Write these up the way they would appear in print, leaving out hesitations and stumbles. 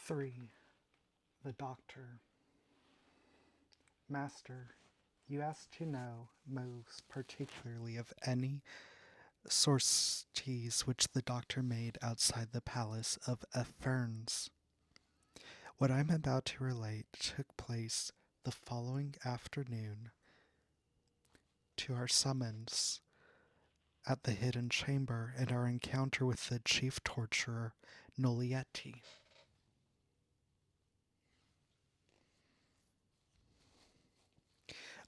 3. The Doctor. Master, you asked to know most particularly of any sorties which the Doctor made outside the palace of Inversions. What I am about to relate took place the following afternoon to our summons at the hidden chamber and our encounter with the chief torturer, Nolietti.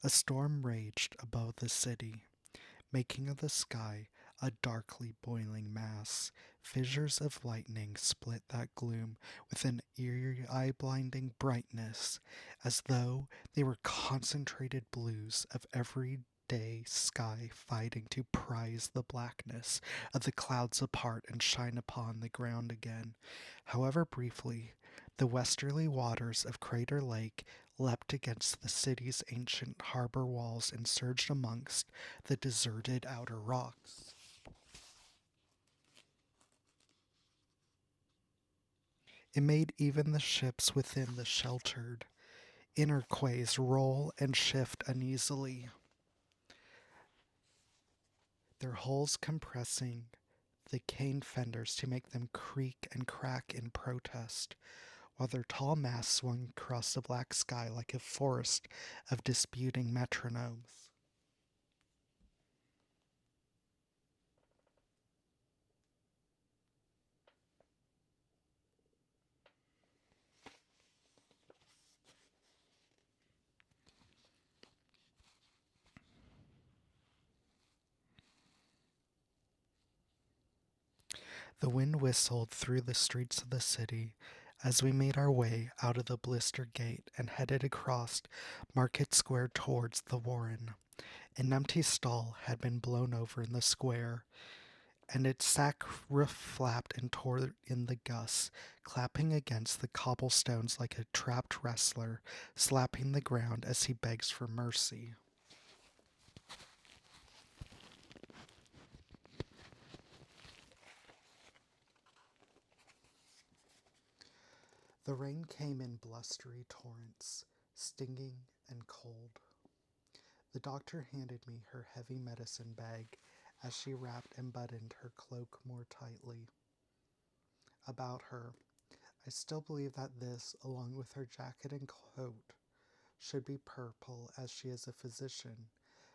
A storm raged above the city, making of the sky a darkly boiling mass. Fissures of lightning split that gloom with an eerie, eye-blinding brightness, as though they were concentrated blues of everyday sky fighting to prise the blackness of the clouds apart and shine upon the ground again. However briefly, the westerly waters of Crater Lake leapt against the city's ancient harbor walls and surged amongst the deserted outer rocks. It made even the ships within the sheltered inner quays roll and shift uneasily, their hulls compressing the cane fenders to make them creak and crack in protest, while their tall masts swung across the black sky like a forest of disputing metronomes. The wind whistled through the streets of the city as we made our way out of the Blister Gate and headed across Market Square towards the Warren. An empty stall had been blown over in the square, and its sack roof flapped and tore in the gusts, clapping against the cobblestones like a trapped wrestler slapping the ground as he begs for mercy. The rain came in blustery torrents, stinging and cold. The doctor handed me her heavy medicine bag as she wrapped and buttoned her cloak more tightly about her. I still believe that this, along with her jacket and coat, should be purple, as she is a physician.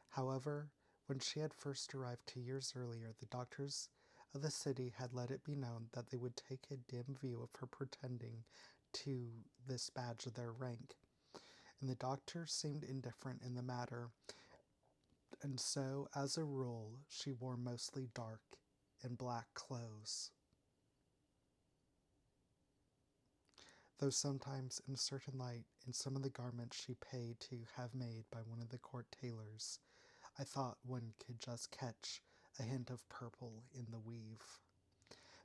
However, when she had first arrived 2 years earlier, the doctors of the city had let it be known that they would take a dim view of her pretending to this badge of their rank, and the doctor seemed indifferent in the matter, and so, as a rule, she wore mostly dark and black clothes, though sometimes in a certain light in some of the garments she paid to have made by one of the court tailors, I thought one could just catch a hint of purple in the weave.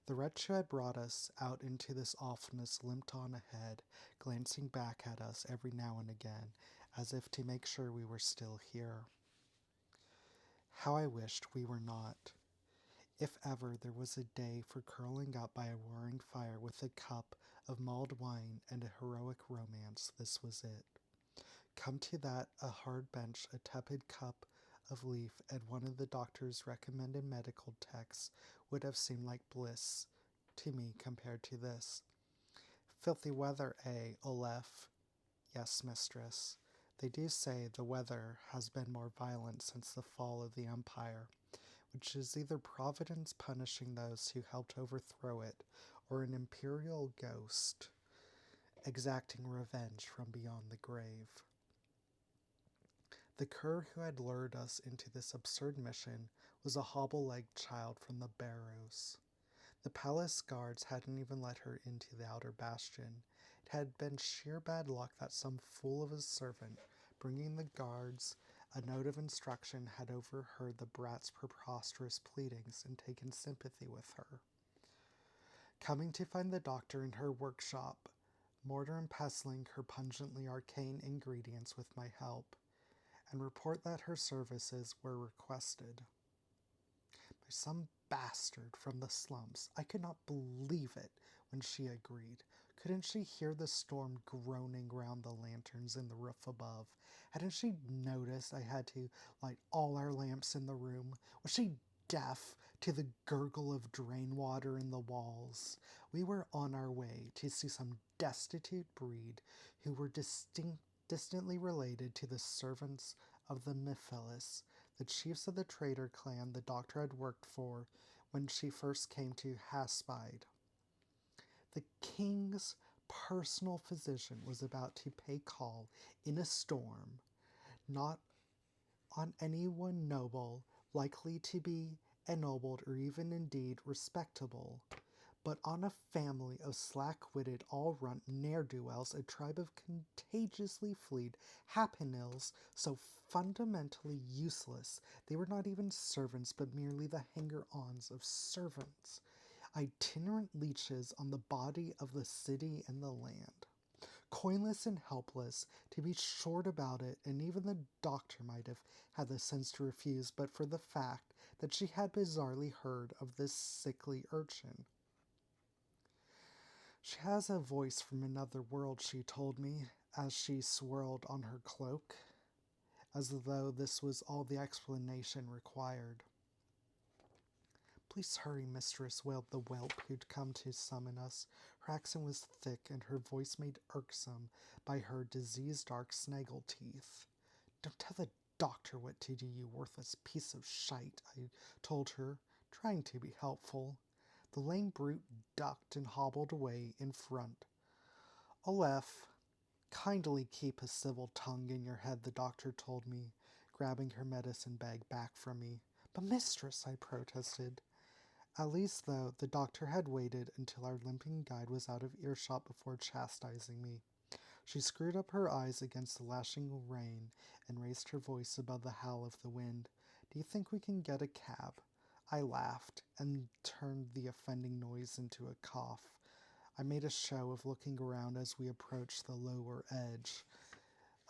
The wretch who had brought us out into this awfulness limped on ahead, glancing back at us every now and again, as if to make sure we were still here. How I wished we were not. If ever there was a day for curling up by a roaring fire with a cup of mulled wine and a heroic romance, this was it. Come to that, a hard bench, a tepid cup of leaf, and one of the doctor's recommended medical texts would have seemed like bliss to me compared to this. Filthy weather, eh, Olaf? Yes, mistress. They do say the weather has been more violent since the fall of the Empire, which is either Providence punishing those who helped overthrow it, or an imperial ghost exacting revenge from beyond the grave. The cur who had lured us into this absurd mission was a hobble-legged child from the barrows. The palace guards hadn't even let her into the outer bastion. It had been sheer bad luck that some fool of a servant, bringing the guards a note of instruction, had overheard the brat's preposterous pleadings and taken sympathy with her. Coming to find the doctor in her workshop, mortar and pestling her pungently arcane ingredients with my help, and report that her services were requested by some bastard from the slums. I could not believe it when she agreed. Couldn't she hear the storm groaning round the lanterns in the roof above? Hadn't she noticed I had to light all our lamps in the room? Was she deaf to the gurgle of drain water in the walls? We were on our way to see some destitute breed who were distantly related to the servants of the Mephilis, the chiefs of the traitor clan the doctor had worked for when she first came to Haspide. The king's personal physician was about to pay call in a storm, not on anyone noble, likely to be ennobled or even indeed respectable, but on a family of slack-witted, all-runt ne'er-do-wells, a tribe of contagiously fleet hapenills, so fundamentally useless they were not even servants, but merely the hanger-ons of servants, itinerant leeches on the body of the city and the land. Coinless and helpless, to be short about it, and even the doctor might have had the sense to refuse but for the fact that she had bizarrely heard of this sickly urchin. She has a voice from another world, she told me, as she swirled on her cloak, as though this was all the explanation required. Please hurry, mistress, wailed the whelp who'd come to summon us. Her accent was thick, and her voice made irksome by her disease-dark snaggle teeth. Don't tell the doctor what to do, you worthless piece of shite, I told her, trying to be helpful. The lame brute ducked and hobbled away in front. Olaf, kindly keep a civil tongue in your head, the doctor told me, grabbing her medicine bag back from me. But mistress, I protested. At least, though, the doctor had waited until our limping guide was out of earshot before chastising me. She screwed up her eyes against the lashing rain and raised her voice above the howl of the wind. Do you think we can get a cab? I laughed and turned the offending noise into a cough. I made a show of looking around as we approached the lower edge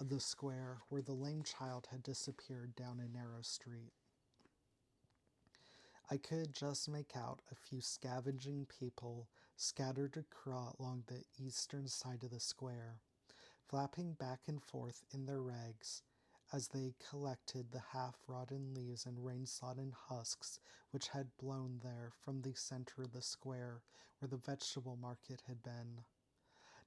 of the square where the lame child had disappeared down a narrow street. I could just make out a few scavenging people scattered along the eastern side of the square, flapping back and forth in their rags as they collected the half-rotten leaves and rain-sodden husks which had blown there from the center of the square where the vegetable market had been.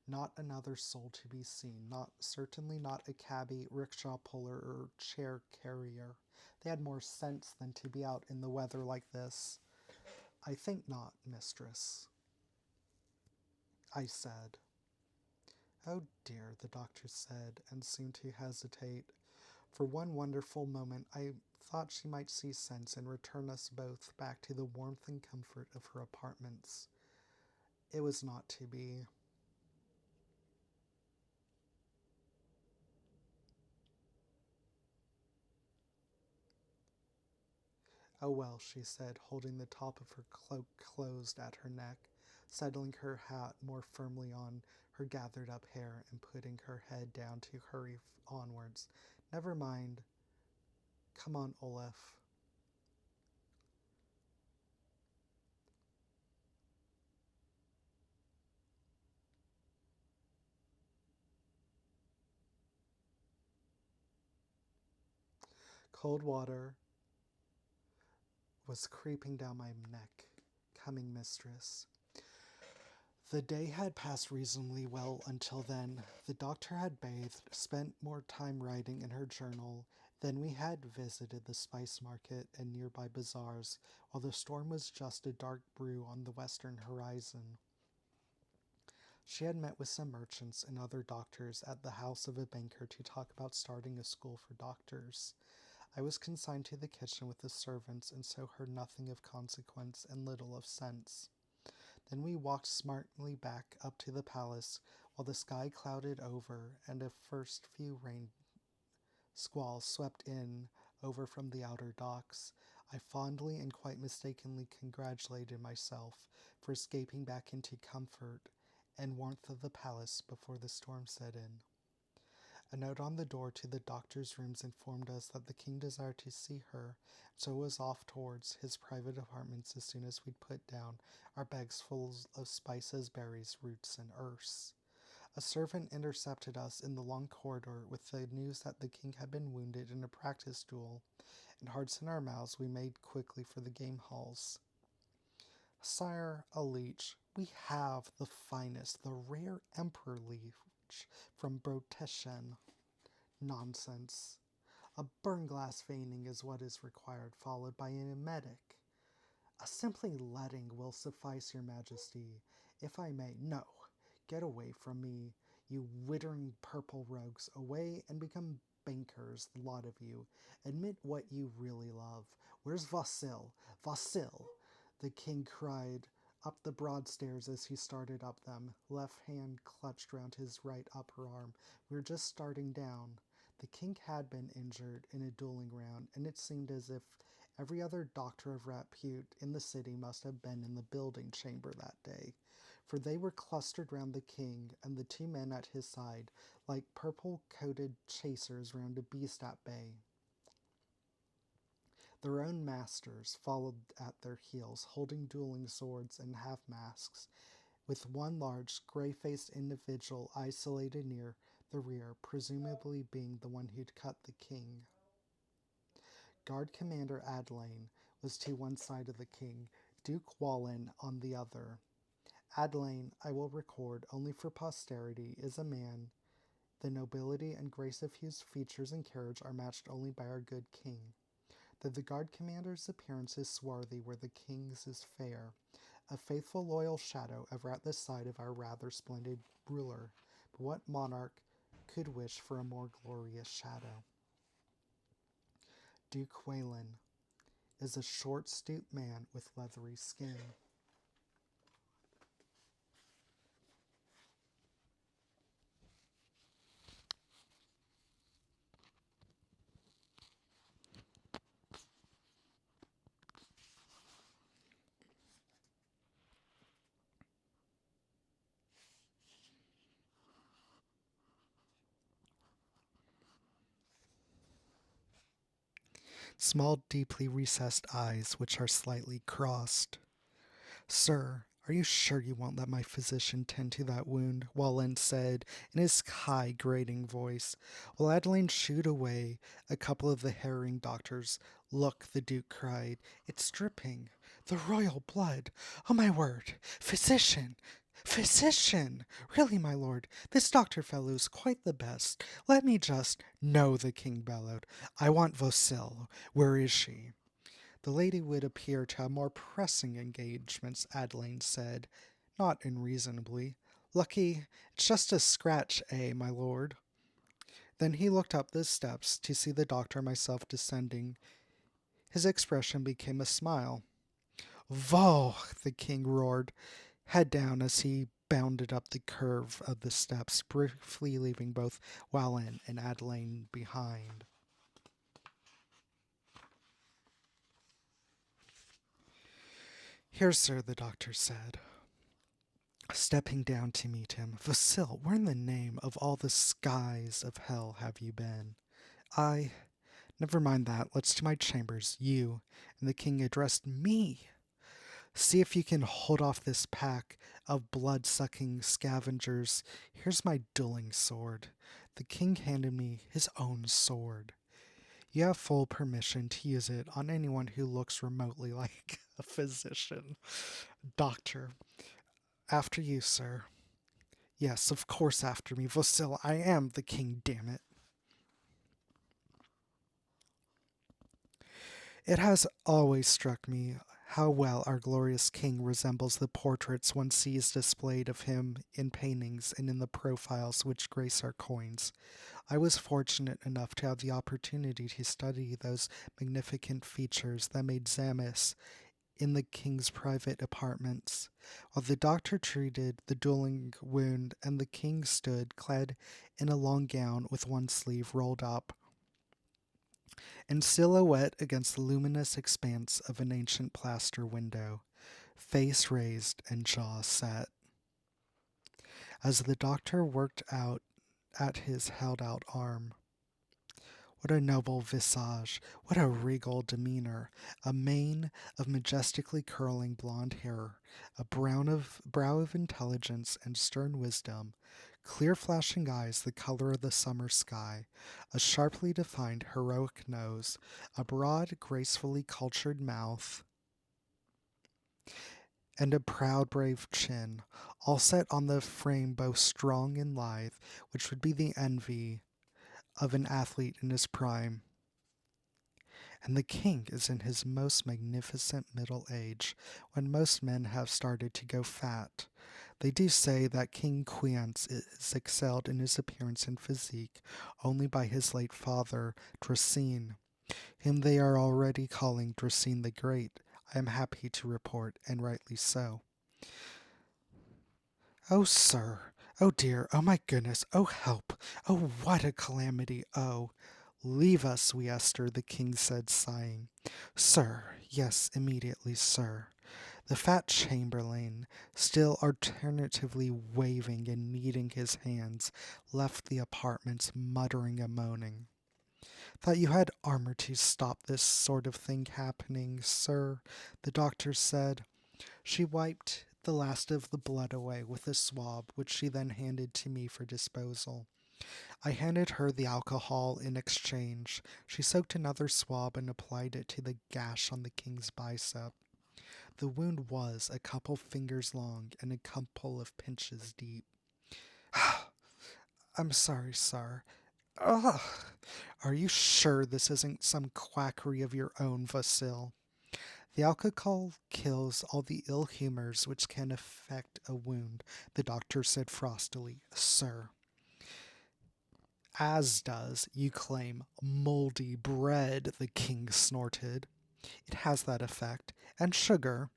Not another soul to be seen, certainly not a cabbie, rickshaw puller, or chair carrier. They had more sense than to be out in the weather like this. I think not, mistress, I said. Oh dear, the doctor said, and seemed to hesitate. For one wonderful moment I thought she might see sense and return us both back to the warmth and comfort of her apartments. It was not to be. Oh well, she said, holding the top of her cloak closed at her neck, settling her hat more firmly on her gathered-up hair, and putting her head down to hurry onwards. Never mind. Come on, Olaf. Cold water was creeping down my neck. Coming, mistress. The day had passed reasonably well until then. The doctor had bathed, spent more time writing in her journal. Then we had visited the spice market and nearby bazaars, while the storm was just a dark brew on the western horizon. She had met with some merchants and other doctors at the house of a banker to talk about starting a school for doctors. I was consigned to the kitchen with the servants, and so heard nothing of consequence and little of sense. Then we walked smartly back up to the palace, while the sky clouded over, and a first few rain squalls swept in over from the outer docks. I fondly and quite mistakenly congratulated myself for escaping back into comfort and warmth of the palace before the storm set in. A note on the door to the doctor's rooms informed us that the king desired to see her, so was off towards his private apartments as soon as we'd put down our bags full of spices, berries, roots, and earths. A servant intercepted us in the long corridor with the news that the king had been wounded in a practice duel, and hearts in our mouths we made quickly for the game halls. Sire, a leech, we have the finest, the rare emperor leech from Broteshen. Nonsense. A burn glass veining is what is required, followed by an emetic. A simply letting will suffice, your majesty. If I may, no. Get away from me, you withering purple rogues. Away and become bankers, the lot of you. Admit what you really love. Where's Vasil? Vasil! The king cried up the broad stairs as he started up them. Left hand clutched round his right upper arm. We were just starting down. The king had been injured in a dueling round, and it seemed as if every other doctor of repute in the city must have been in the building chamber that day, for they were clustered round the king and the two men at his side, like purple-coated chasers round a beast at bay. Their own masters followed at their heels, holding dueling swords and half-masks, with one large, grey-faced individual isolated near the rear, presumably being the one who'd cut the king. Guard Commander Adelaine was to one side of the king, Duke Wallen on the other. Adelaine, I will record only for posterity, is a man. The nobility and grace of whose features and carriage are matched only by our good king. Though the guard commander's appearance is swarthy where the king's is fair, a faithful loyal shadow ever at the side of our rather splendid ruler. But what monarch could wish for a more glorious shadow? Duke Wayland is a short, stooped man with leathery skin. Small, deeply recessed eyes which are slightly crossed. Sir, are you sure you won't let my physician tend to that wound? Wallen said in his high, grating voice, while Adeline shooed away a couple of the harrying doctors. Look, the Duke cried, it's dripping. The royal blood. Oh, my word. Physician! Physician! Really, my lord, this doctor fellow's quite the best. Let me just— No, the king bellowed. I want Vasil. Where is she? The lady would appear to have more pressing engagements, Adeline said, not unreasonably. Lucky, it's just a scratch, my lord? Then he looked up the steps to see the doctor and myself descending. His expression became a smile. Voh! The king roared, head down as he bounded up the curve of the steps, briefly leaving both Wallen and Adeline behind. Here, sir, the doctor said, stepping down to meet him. Vasil, where in the name of all the skies of hell have you been? Never mind that. Let's to my chambers. You. And the king addressed me. See if you can hold off this pack of blood-sucking scavengers. Here's my dueling sword. The king handed me his own sword. You have full permission to use it on anyone who looks remotely like a physician. Doctor, after you, sir. Yes, of course after me. Vasil, I am the king, damn it. It has always struck me how well our glorious king resembles the portraits one sees displayed of him in paintings and in the profiles which grace our coins. I was fortunate enough to have the opportunity to study those magnificent features that made Zamis in the king's private apartments, while the doctor treated the dueling wound and the king stood clad in a long gown with one sleeve rolled up, in silhouette against the luminous expanse of an ancient plaster window, face raised and jaw set. As the doctor worked out at his held out arm. What a noble visage, what a regal demeanor, a mane of majestically curling blond hair, a brow of intelligence and stern wisdom, clear flashing eyes the color of the summer sky, a sharply defined heroic nose, a broad, gracefully cultured mouth, and a proud, brave chin, all set on the frame both strong and lithe, which would be the envy of an athlete in his prime. And the king is in his most magnificent middle age, when most men have started to go fat. They do say that King Quiance is excelled in his appearance and physique only by his late father, Dracaene, whom they are already calling Dracaene the Great, I am happy to report, and rightly so. Oh, sir! Oh, dear! Oh, my goodness! Oh, help! Oh, what a calamity! Oh! Leave us, we Esther, the king said, sighing. Sir, yes, immediately, sir. The fat chamberlain, still alternatively waving and kneading his hands, left the apartments muttering and moaning. Thought you had armor to stop this sort of thing happening, sir, the doctor said. She wiped the last of the blood away with a swab, which she then handed to me for disposal. I handed her the alcohol in exchange. She soaked another swab and applied it to the gash on the king's bicep. The wound was a couple fingers long and a couple of pinches deep. I'm sorry, sir. Ugh. Are you sure this isn't some quackery of your own, Vasil? The alcohol kills all the ill humors which can affect a wound, the doctor said frostily. Sir. As does, you claim, moldy bread, the king snorted. It has that effect. And sugar.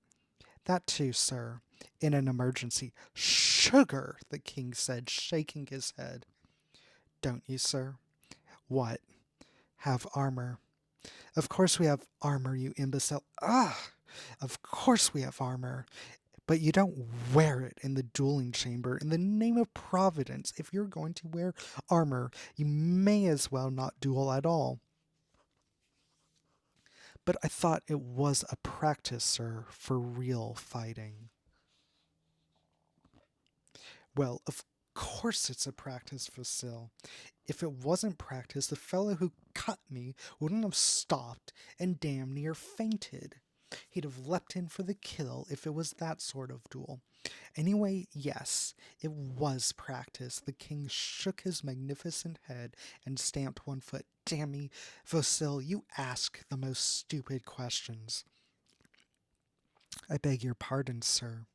That too, sir. In an emergency. Sugar, the king said, shaking his head. Don't you, sir? What? Have armor. Of course we have armor, you imbecile. Ah! Of course we have armor. But you don't wear it in the dueling chamber. In the name of Providence, if you're going to wear armor, you may as well not duel at all. But I thought it was a practice, sir, for real fighting. Well, of course it's a practice, Vasil. If it wasn't practice, the fellow who cut me wouldn't have stopped and damn near fainted. He'd have leapt in for the kill if it was that sort of duel. Anyway, yes, it was practice. The king shook his magnificent head and stamped one foot. Damn me, Vasil, you ask the most stupid questions. I beg your pardon, sir.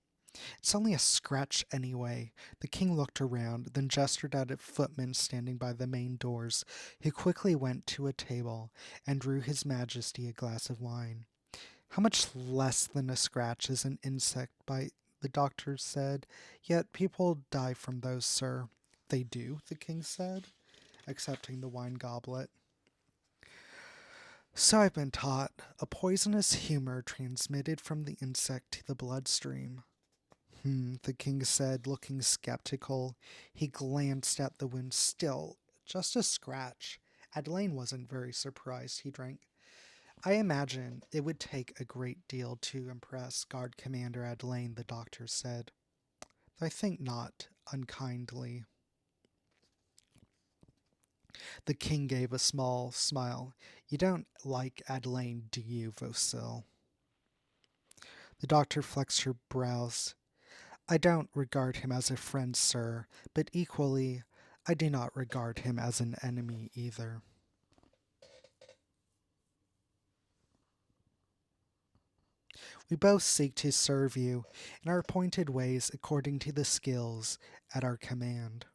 It's only a scratch anyway. The king looked around, then gestured at a footman standing by the main doors, who quickly went to a table and drew his majesty a glass of wine. How much less than a scratch is an insect bite, the doctor said. Yet people die from those, sir. They do, the king said, accepting the wine goblet. So I've been taught. A poisonous humor transmitted from the insect to the bloodstream. The king said, looking skeptical. He glanced at the wound. Still, just a scratch. Adelaine wasn't very surprised. He drank. I imagine it would take a great deal to impress Guard Commander Adelaine, the doctor said. I think not, unkindly. The king gave a small smile. You don't like Adelaine, do you, Vasil? The doctor flexed her brows. I don't regard him as a friend, sir, but equally, I do not regard him as an enemy either. We both seek to serve you in our appointed ways according to the skills at our command.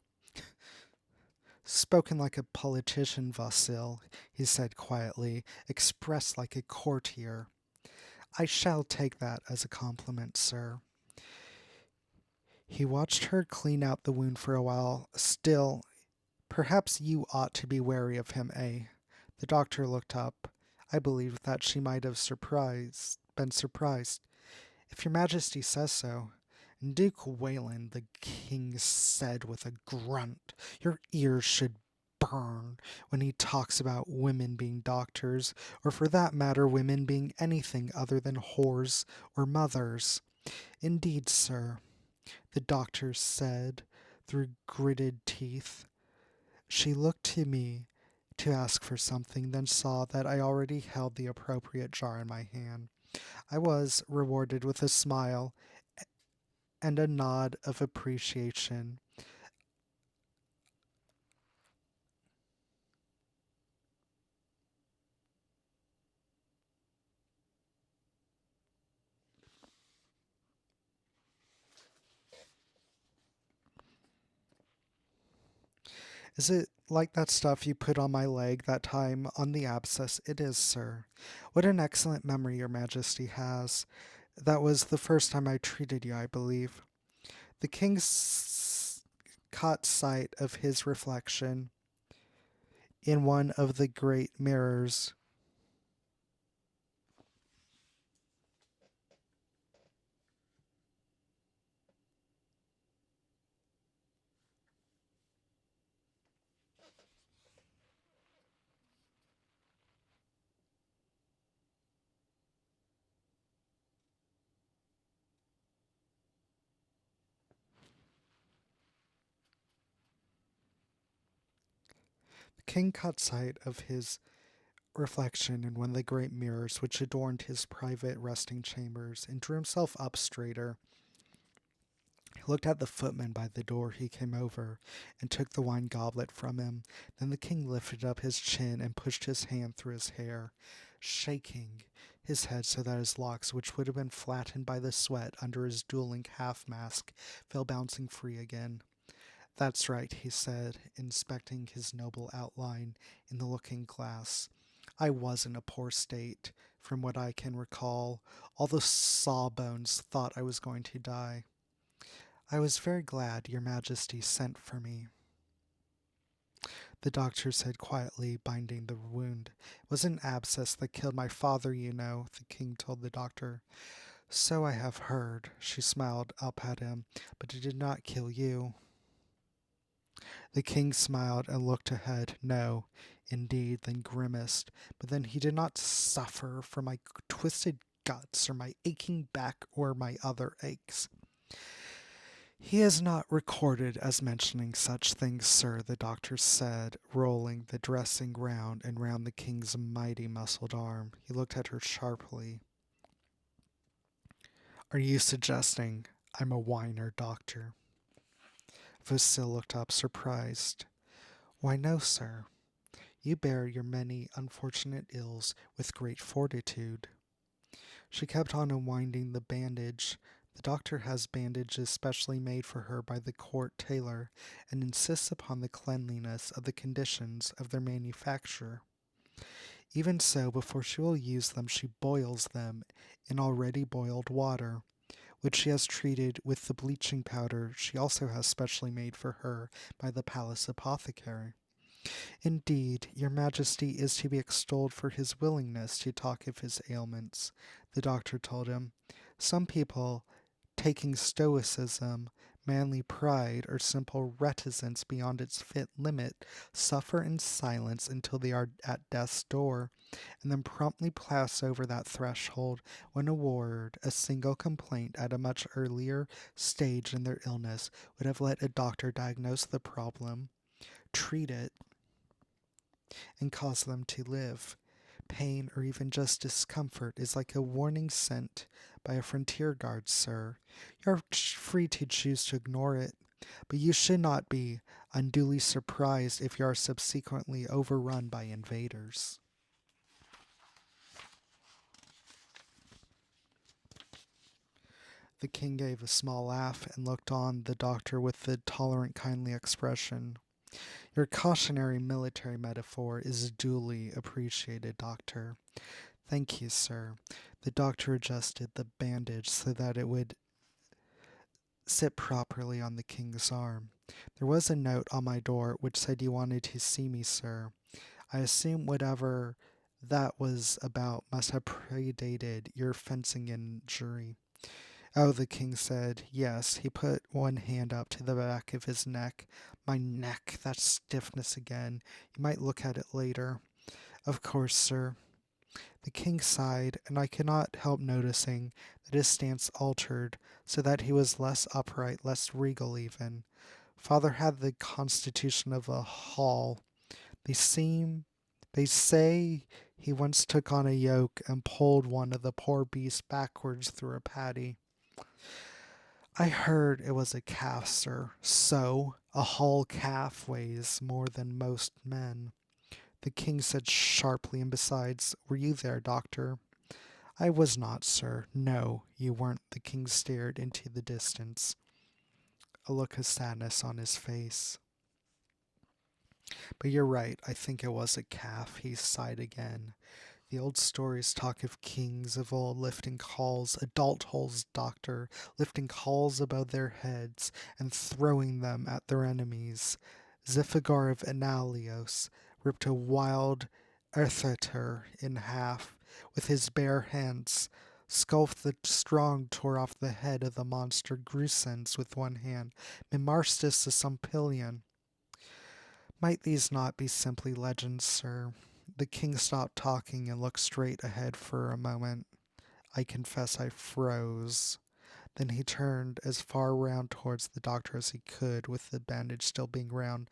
Spoken like a politician, Vasil, he said quietly, expressed like a courtier. I shall take that as a compliment, sir. He watched her clean out the wound for a while. Still, perhaps you ought to be wary of him, eh? The doctor looked up. I believed that she might have been surprised. If your majesty says so. Duke Wayland, the king said with a grunt, your ears should burn when he talks about women being doctors, or for that matter, women being anything other than whores or mothers. Indeed, sir, the doctor said through gritted teeth. She looked to me to ask for something, then saw that I already held the appropriate jar in my hand. I was rewarded with a smile and a nod of appreciation. Is it like that stuff you put on my leg that time on the abscess? It is, sir. What an excellent memory your majesty has. That was the first time I treated you, I believe. The king caught sight of his reflection in one of the great mirrors. The king caught sight of his reflection in one of the great mirrors which adorned his private resting chambers, and drew himself up straighter. He looked at the footman by the door. He came over and took the wine goblet from him. Then the king lifted up his chin and pushed his hand through his hair, shaking his head so that his locks, which would have been flattened by the sweat under his dueling half mask, fell bouncing free again. That's right, he said, inspecting his noble outline in the looking glass. I was in a poor state, from what I can recall. All the sawbones thought I was going to die. I was very glad your majesty sent for me, the doctor said quietly, binding the wound. It was an abscess that killed my father, you know, the king told the doctor. So I have heard. She smiled up at him. But it did not kill you. The king smiled and looked ahead. No, indeed, then grimaced. But then he did not suffer from my twisted guts or my aching back or my other aches. He is not recorded as mentioning such things, sir, the doctor said, rolling the dressing round and round the king's mighty muscled arm. He looked at her sharply. Are you suggesting I'm a whiner, doctor? Vasile looked up, surprised. Why, no, sir. You bear your many unfortunate ills with great fortitude. She kept on unwinding the bandage. The doctor has bandages specially made for her by the court tailor, and insists upon the cleanliness of the conditions of their manufacture. Even so, before she will use them, she boils them in already boiled water, which she has treated with the bleaching powder she also has specially made for her by the palace apothecary. Indeed, your majesty is to be extolled for his willingness to talk of his ailments, the doctor told him. Some people, taking stoicism, manly pride, or simple reticence beyond its fit limit, suffer in silence until they are at death's door, and then promptly pass over that threshold when a word, a single complaint at a much earlier stage in their illness would have let a doctor diagnose the problem, treat it, and cause them to live. Pain or even just discomfort is like a warning sent by a frontier guard, sir. You are free to choose to ignore it, but you should not be unduly surprised if you are subsequently overrun by invaders. The king gave a small laugh and looked on the doctor with a tolerant, kindly expression. Your cautionary military metaphor is duly appreciated, doctor. Thank you, sir. The doctor adjusted the bandage so that it would sit properly on the king's arm. There was a note on my door which said you wanted to see me, sir. I assume whatever that was about must have predated your fencing injury. Oh, the king said. Yes, he put one hand up to the back of his neck. My neck, that stiffness again. You might look at it later. Of course, sir. The king sighed, and I could not help noticing that his stance altered, so that he was less upright, less regal even. Father had the constitution of a hall. They seem they say he once took on a yoke and pulled one of the poor beasts backwards through a paddy. I heard it was a calf, sir. So, a whole calf weighs more than most men. The king said sharply, and besides, were you there, doctor? I was not, sir. No, you weren't. The king stared into the distance, a look of sadness on his face. But you're right, I think it was a calf. He sighed again. The old stories talk of kings of old lifting calls, adult holes, doctor, lifting calls above their heads and throwing them at their enemies. Ziphagar of Analios ripped a wild erthater in half with his bare hands. Sculf the Strong tore off the head of the monster Grusens with one hand. Mimarstus the Sumpilion. Might these not be simply legends, sir? The king stopped talking and looked straight ahead for a moment. I confess I froze. Then he turned as far round towards the doctor as he could, with the bandage still being round.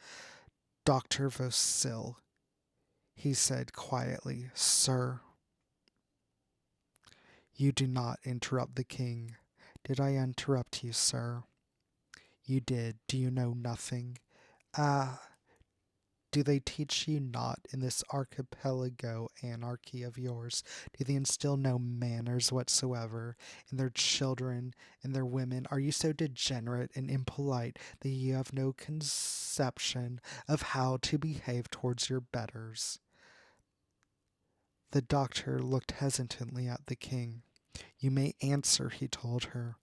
Dr. Vosil, he said quietly. Sir, you do not interrupt the king. Did I interrupt you, sir? You did. Do you know nothing? Ah, do they teach you not in this archipelago anarchy of yours? Do they instill no manners whatsoever in their children, in their women? Are you so degenerate and impolite that you have no conception of how to behave towards your betters? The doctor looked hesitantly at the king. You may answer, he told her.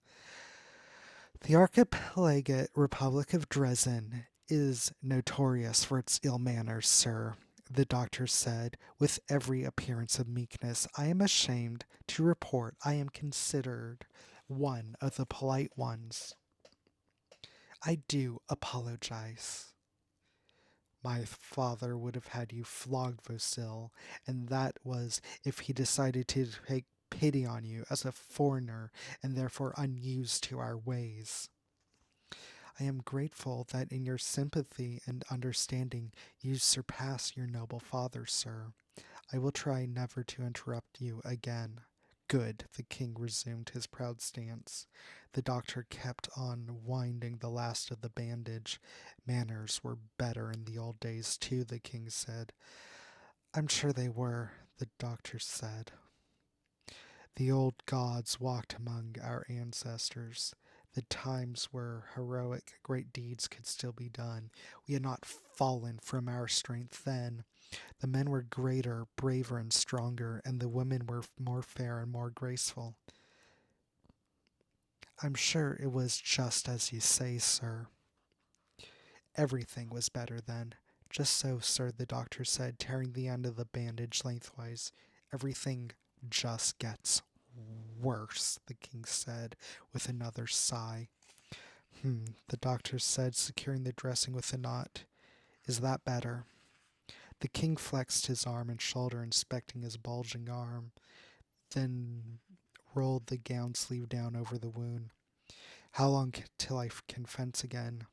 The archipelagic Republic of Dresden is notorious for its ill manners, sir, the doctor said, with every appearance of meekness. I am ashamed to report I am considered one of the polite ones. I do apologize. My father would have had you flogged, Vosil, and that was if he decided to take pity on you as a foreigner and therefore unused to our ways. I am grateful that in your sympathy and understanding you surpass your noble father, sir. I will try never to interrupt you again. Good, the king resumed his proud stance. The doctor kept on winding the last of the bandage. Manners were better in the old days, too, the king said. I'm sure they were, the doctor said. The old gods walked among our ancestors. The times where heroic great deeds could still be done. We had not fallen from our strength then. The men were greater, braver, and stronger, and the women were more fair and more graceful. I'm sure it was just as you say, sir. Everything was better then. Just so, sir, the doctor said, tearing the end of the bandage lengthwise. Everything just gets worse, the king said, with another sigh. The doctor said, securing the dressing with a knot. Is that better? The king flexed his arm and shoulder, inspecting his bulging arm, then rolled the gown sleeve down over the wound. How long till I can fence again?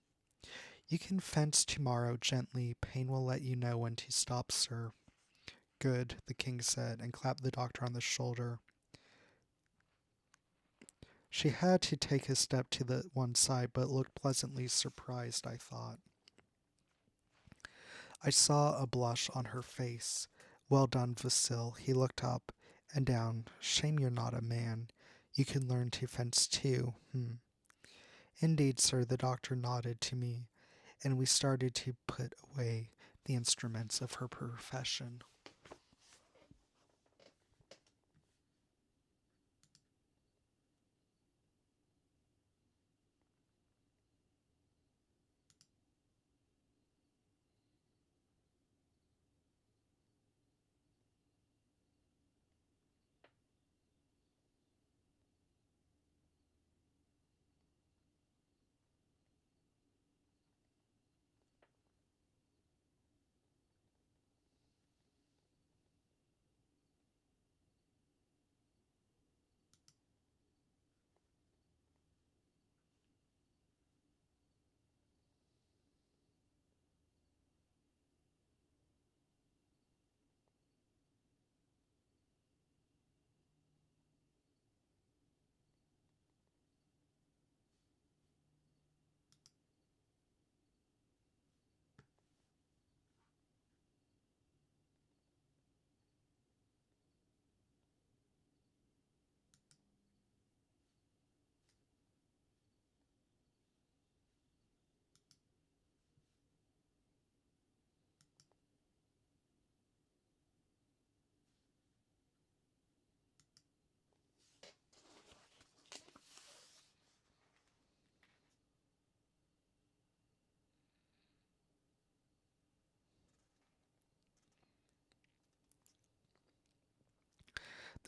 You can fence tomorrow gently. Pain will let you know when to stop, sir. Good, the king said, and clapped the doctor on the shoulder. She had to take a step to the one side, but looked pleasantly surprised, I thought. I saw a blush on her face. Well done, Vasil. He looked up and down. Shame you're not a man. You can learn to fence too. Indeed, sir, the doctor nodded to me, and we started to put away the instruments of her profession.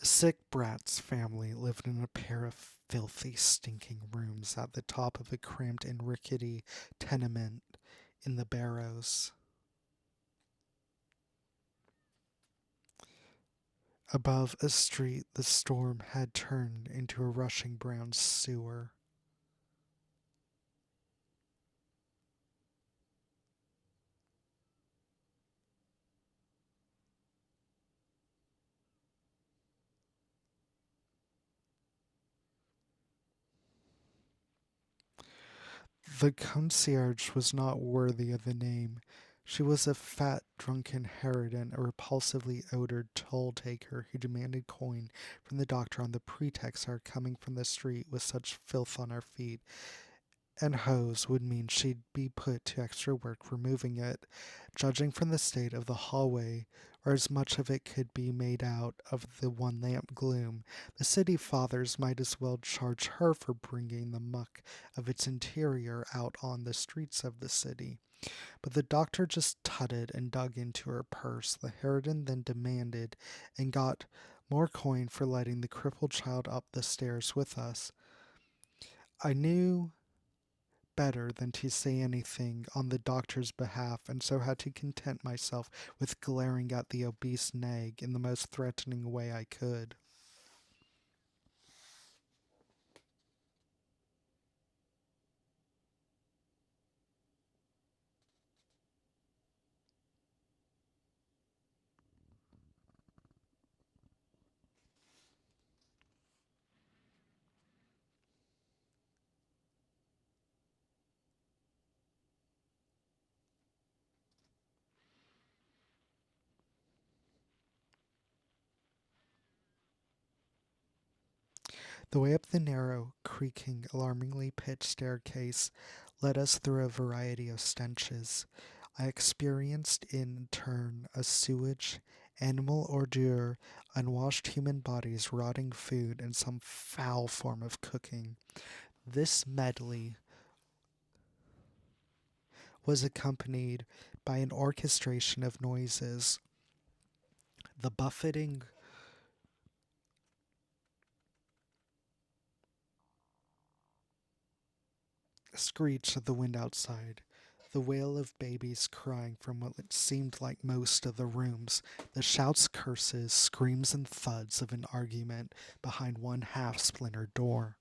The sick brat's family lived in a pair of filthy, stinking rooms at the top of a cramped and rickety tenement in the Barrows. Above a street the storm had turned into a rushing brown sewer. The concierge was not worthy of the name. She was a fat, drunken harridan, a repulsively odored toll taker who demanded coin from the doctor on the pretext our coming from the street with such filth on our feet and hose would mean she'd be put to extra work removing it. Judging from the state of the hallway, or as much of it could be made out of the one lamp gloom, the city fathers might as well charge her for bringing the muck of its interior out on the streets of the city. But the doctor just tutted and dug into her purse. The harridan then demanded and got more coin for letting the crippled child up the stairs with us. I knew better than to say anything on the doctor's behalf, and so had to content myself with glaring at the obese nag in the most threatening way I could. The way up the narrow, creaking, alarmingly pitched staircase led us through a variety of stenches. I experienced in turn a sewage, animal ordure, unwashed human bodies, rotting food, and some foul form of cooking. This medley was accompanied by an orchestration of noises. The buffeting screech of the wind outside, the wail of babies crying from what it seemed like most of the rooms, the shouts, curses, screams, and thuds of an argument behind one half splintered door.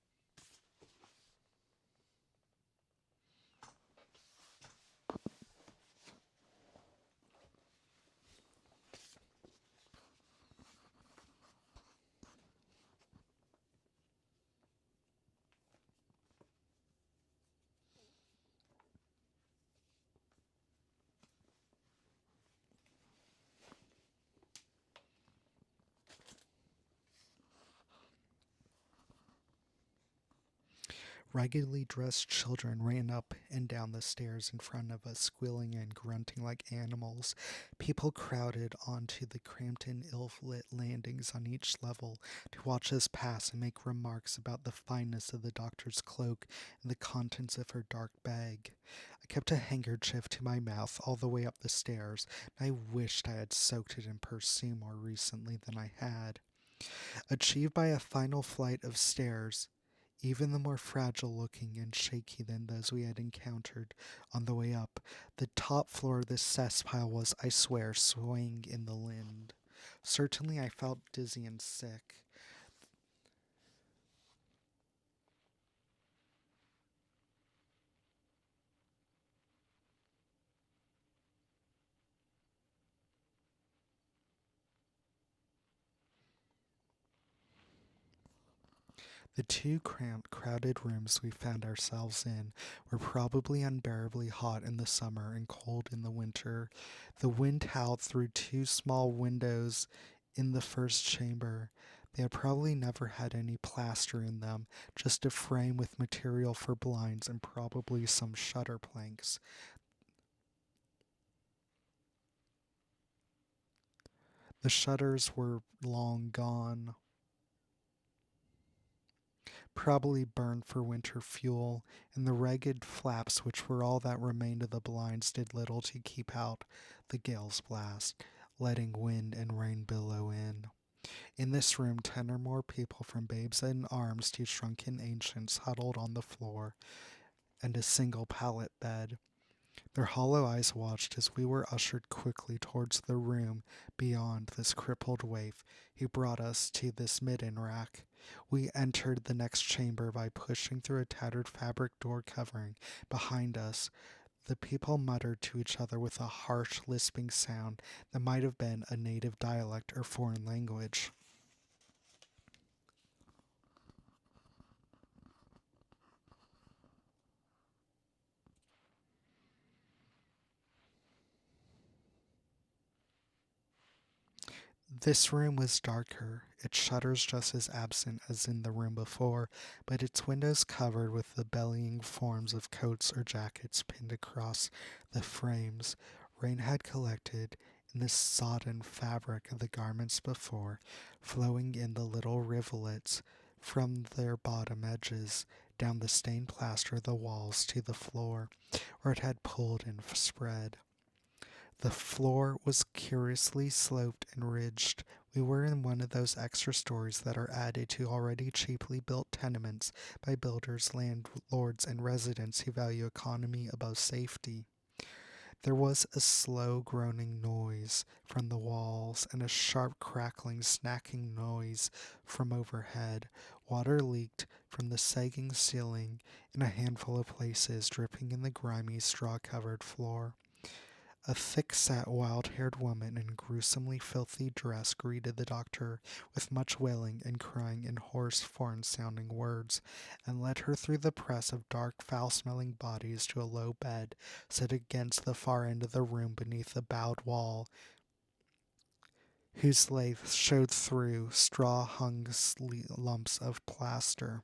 Raggedly dressed children ran up and down the stairs in front of us, squealing and grunting like animals. People crowded onto the cramped and ill lit landings on each level to watch us pass and make remarks about the fineness of the doctor's cloak and the contents of her dark bag. I kept a handkerchief to my mouth all the way up the stairs, and I wished I had soaked it in perfume more recently than I had. Achieved by a final flight of stairs, even the more fragile looking and shaky than those we had encountered on the way up, the top floor of this cesspile was, I swear, swaying in the wind. Certainly I felt dizzy and sick. The two cramped, crowded rooms we found ourselves in were probably unbearably hot in the summer and cold in the winter. The wind howled through two small windows in the first chamber. They had probably never had any plaster in them, just a frame with material for blinds and probably some shutter planks. The shutters were long gone, probably burned for winter fuel, and the ragged flaps, which were all that remained of the blinds, did little to keep out the gale's blast, letting wind and rain billow in. In this room, 10 or more people, from babes in arms to shrunken ancients, huddled on the floor and a single pallet bed. Their hollow eyes watched as we were ushered quickly towards the room beyond this crippled waif who brought us to this midden rack. We entered the next chamber by pushing through a tattered fabric door covering behind us. The people muttered to each other with a harsh, lisping sound that might have been a native dialect or foreign language. This room was darker, its shutters just as absent as in the room before, but its windows covered with the bellying forms of coats or jackets pinned across the frames. Rain had collected in the sodden fabric of the garments before, flowing in the little rivulets from their bottom edges down the stained plaster of the walls to the floor, where it had pooled and spread. The floor was curiously sloped and ridged. We were in one of those extra stories that are added to already cheaply built tenements by builders, landlords, and residents who value economy above safety. There was a slow groaning noise from the walls and a sharp crackling, snacking noise from overhead. Water leaked from the sagging ceiling in a handful of places, dripping in the grimy, straw covered floor. A thick-set, wild-haired woman in gruesomely filthy dress greeted the doctor with much wailing and crying in hoarse, foreign-sounding words, and led her through the press of dark, foul-smelling bodies to a low bed set against the far end of the room beneath a bowed wall, whose lath showed through straw-hung lumps of plaster.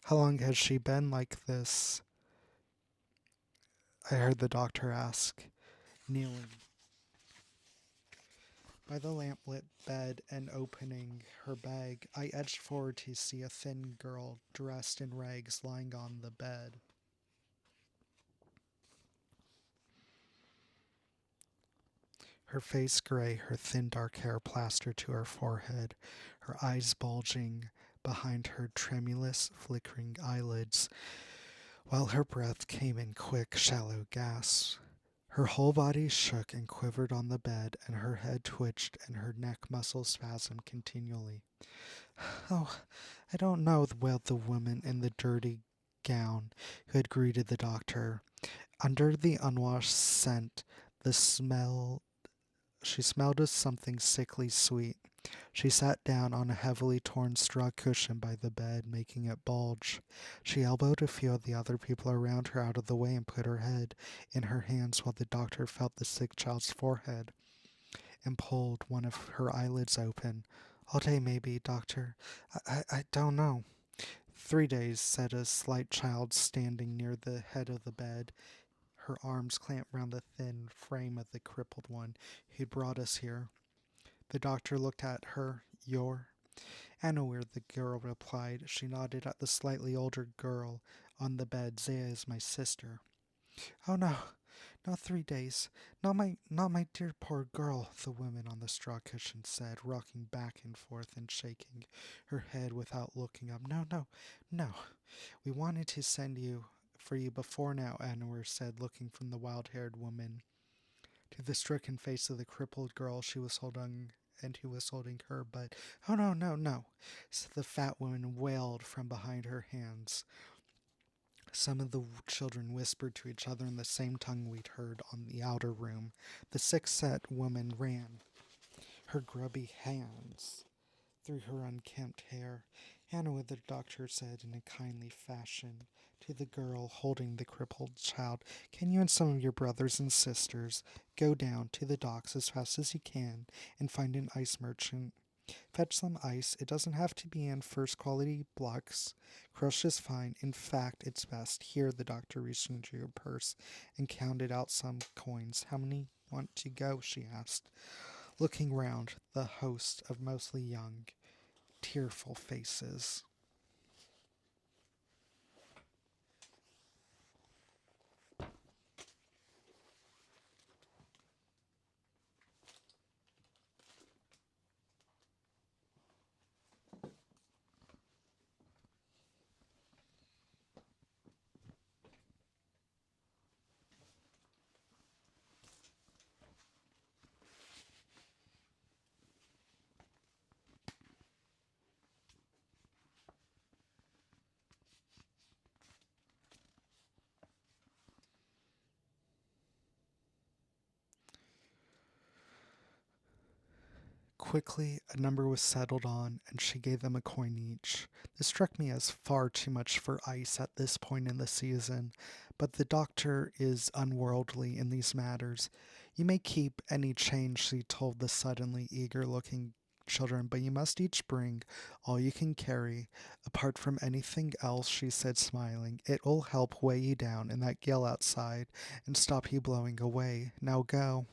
"How long has she been like this?" I heard the doctor ask, kneeling by the lamplit bed and opening her bag. I edged forward to see a thin girl dressed in rags lying on the bed. Her face gray, her thin dark hair plastered to her forehead, her eyes bulging behind her tremulous, flickering eyelids, while her breath came in quick, shallow gasps. Her whole body shook and quivered on the bed, and her head twitched and her neck muscles spasmed continually. "Oh, I don't know," wailed the woman in the dirty gown who had greeted the doctor. Under the unwashed scent, the smell she smelled of something sickly sweet. She sat down on a heavily torn straw cushion by the bed, making it bulge. She elbowed a few of the other people around her out of the way and put her head in her hands while the doctor felt the sick child's forehead and pulled one of her eyelids open. "All day, maybe, doctor. I don't know." "3 days," said a slight child standing near the head of the bed, her arms clamped round the thin frame of the crippled one who'd brought us here. The doctor looked at her. "You're Anna Weir," the girl replied. She nodded at the slightly older girl on the bed. "Zaya is my sister." "Oh no, not 3 days. Not my dear poor girl," the woman on the straw cushion said, rocking back and forth and shaking her head without looking up. "No, no, no. We wanted to send you for you before now," Anwar said, looking from the wild-haired woman to the stricken face of the crippled girl she was holding and who was holding her, but "Oh no, no, no," the fat woman wailed from behind her hands. Some of the children whispered to each other in the same tongue we'd heard on the outer room. The sick-set woman ran her grubby hands through her unkempt hair. "Hannah," the doctor said in a kindly fashion to the girl holding the crippled child, "can you and some of your brothers and sisters go down to the docks as fast as you can and find an ice merchant Fetch some ice. It doesn't have to be in first quality blocks. Crushed is fine. In fact, it's best. Here, the doctor reached into her purse and counted out some coins. How many want to go? She asked, looking round the host of mostly young, tearful faces. Quickly, a number was settled on, and she gave them a coin each. This struck me as far too much for ice at this point in the season, but the doctor is unworldly in these matters. You may keep any change, she told the suddenly eager looking children, but you must each bring all you can carry. Apart from anything else, she said, smiling, it will help weigh you down in that gale outside and stop you blowing away. Now go.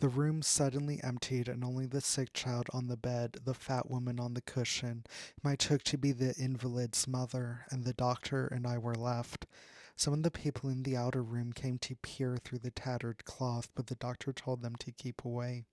The room suddenly emptied, and only the sick child on the bed, the fat woman on the cushion, whom I took to be the invalid's mother, and the doctor and I were left. Some of the people in the outer room came to peer through the tattered cloth, but the doctor told them to keep away.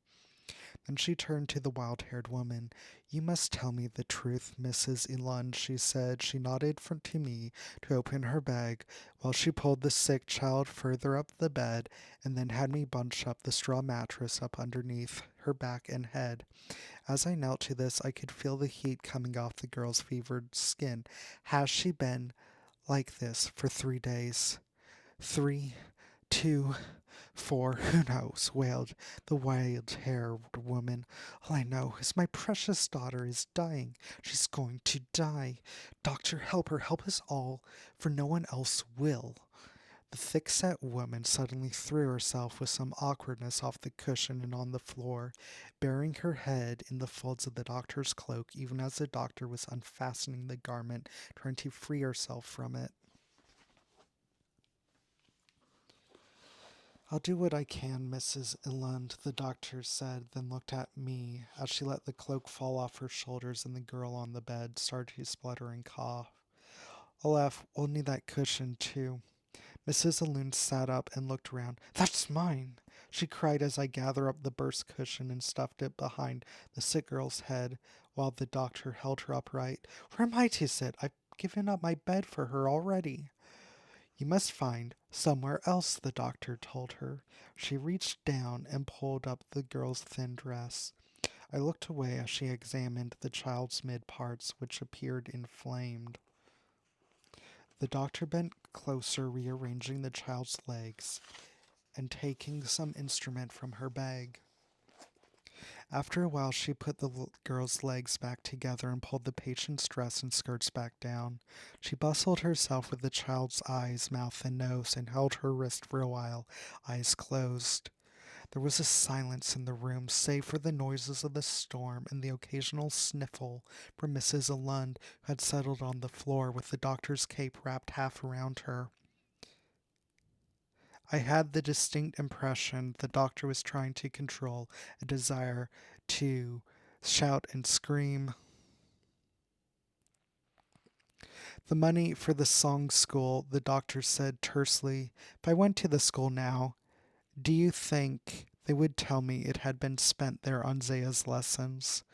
Then she turned to the wild-haired woman. You must tell me the truth, Mrs. Eland, she said. She nodded to me to open her bag, while she pulled the sick child further up the bed, and then had me bunch up the straw mattress up underneath her back and head. As I knelt to this, I could feel the heat coming off the girl's fevered skin. Has she been like this for 3 days? 3, 2, 4, who knows, wailed the wild-haired woman. All I know is my precious daughter is dying. She's going to die. Doctor, help her, help us all, for no one else will. The thick-set woman suddenly threw herself with some awkwardness off the cushion and on the floor, burying her head in the folds of the doctor's cloak, even as the doctor was unfastening the garment, trying to free herself from it. I'll do what I can, Mrs. Eland, the doctor said, then looked at me as she let the cloak fall off her shoulders and the girl on the bed started to splutter and cough. Olaf, we'll need that cushion, too. Mrs. Eland sat up and looked round. That's mine, she cried as I gathered up the burst cushion and stuffed it behind the sick girl's head, while the doctor held her upright. Where am I to sit? I've given up my bed for her already. You must find somewhere else, the doctor told her. She reached down and pulled up the girl's thin dress. I looked away as she examined the child's mid parts, which appeared inflamed. The doctor bent closer, rearranging the child's legs and taking some instrument from her bag. After a while, she put the girl's legs back together and pulled the patient's dress and skirts back down. She bustled herself with the child's eyes, mouth, and nose, and held her wrist for a while, eyes closed. There was a silence in the room, save for the noises of the storm and the occasional sniffle from Mrs. Alund, who had settled on the floor with the doctor's cape wrapped half around her. I had the distinct impression the doctor was trying to control a desire to shout and scream. The money for the song school, the doctor said tersely. If I went to the school now, do you think they would tell me it had been spent there on Zaya's lessons?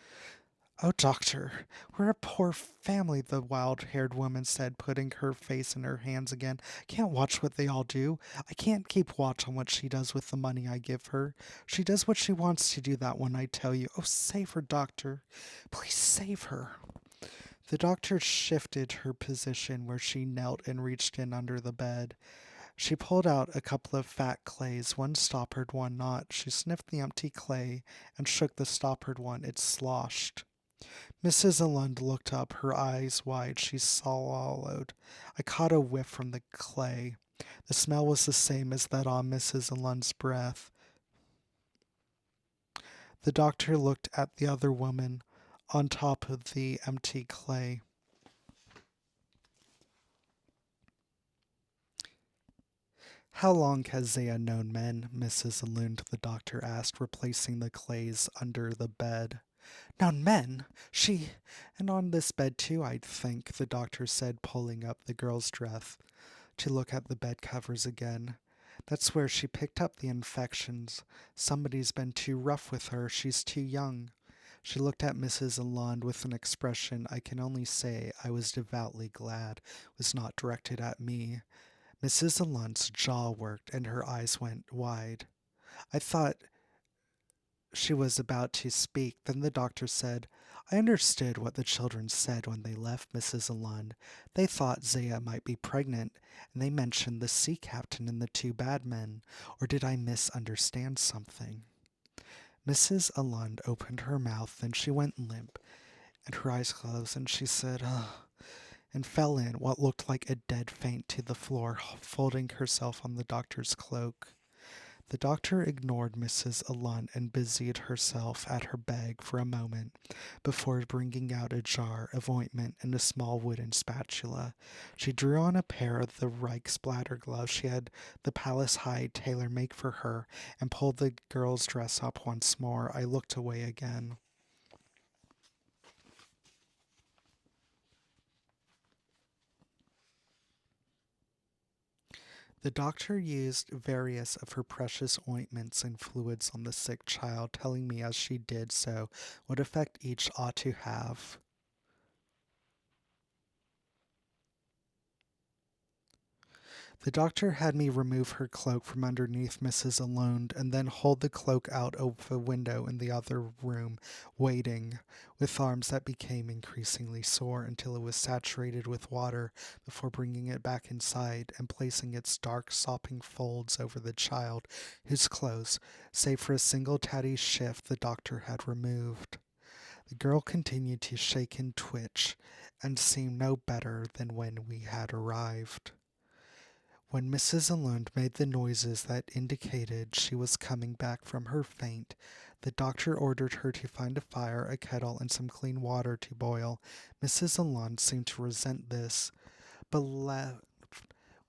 Oh, doctor, we're a poor family, the wild-haired woman said, putting her face in her hands again. I can't watch what they all do. I can't keep watch on what she does with the money I give her. She does what she wants to do, that one, I tell you. Oh, save her, doctor. Please save her. The doctor shifted her position where she knelt and reached in under the bed. She pulled out a couple of fat clays, one stoppered, one not. She sniffed the empty clay and shook the stoppered one. It sloshed. Mrs. Alund looked up, her eyes wide. She swallowed. I caught a whiff from the clay. The smell was the same as that on Mrs. Alund's breath. The doctor looked at the other woman on top of the empty clay. How long has Zaya known men? Mrs. Lund, the doctor asked, replacing the clays under the bed. Known men? She. And on this bed too, I think, the doctor said, pulling up the girl's dress to look at the bed covers again. That's where she picked up the infections. Somebody's been too rough with her. She's too young. She looked at Mrs. Alland with an expression I can only say I was devoutly glad was not directed at me. Mrs. Alland's jaw worked and her eyes went wide. I thought she was about to speak. Then the doctor said, I understood what the children said when they left Mrs. Alland. They thought Zaya might be pregnant, and they mentioned the sea captain and the two bad men. Or did I misunderstand something? Mrs. Alland opened her mouth, then she went limp, and her eyes closed, and she said, ugh, and fell in what looked like a dead faint to the floor, folding herself on the doctor's cloak. The doctor ignored Mrs. Alun and busied herself at her bag for a moment before bringing out a jar of ointment and a small wooden spatula. She drew on a pair of the Reichsblatter gloves she had the Palace Hide tailor make for her and pulled the girl's dress up once more. I looked away again. The doctor used various of her precious ointments and fluids on the sick child, telling me as she did so what effect each ought to have. The doctor had me remove her cloak from underneath Mrs. Alone and then hold the cloak out of a window in the other room, waiting, with arms that became increasingly sore until it was saturated with water before bringing it back inside and placing its dark, sopping folds over the child, whose clothes, save for a single tatty shift, the doctor had removed. The girl continued to shake and twitch, and seemed no better than when we had arrived. When Mrs. Alund made the noises that indicated she was coming back from her faint, the doctor ordered her to find a fire, a kettle, and some clean water to boil. Mrs. Alund seemed to resent this, but left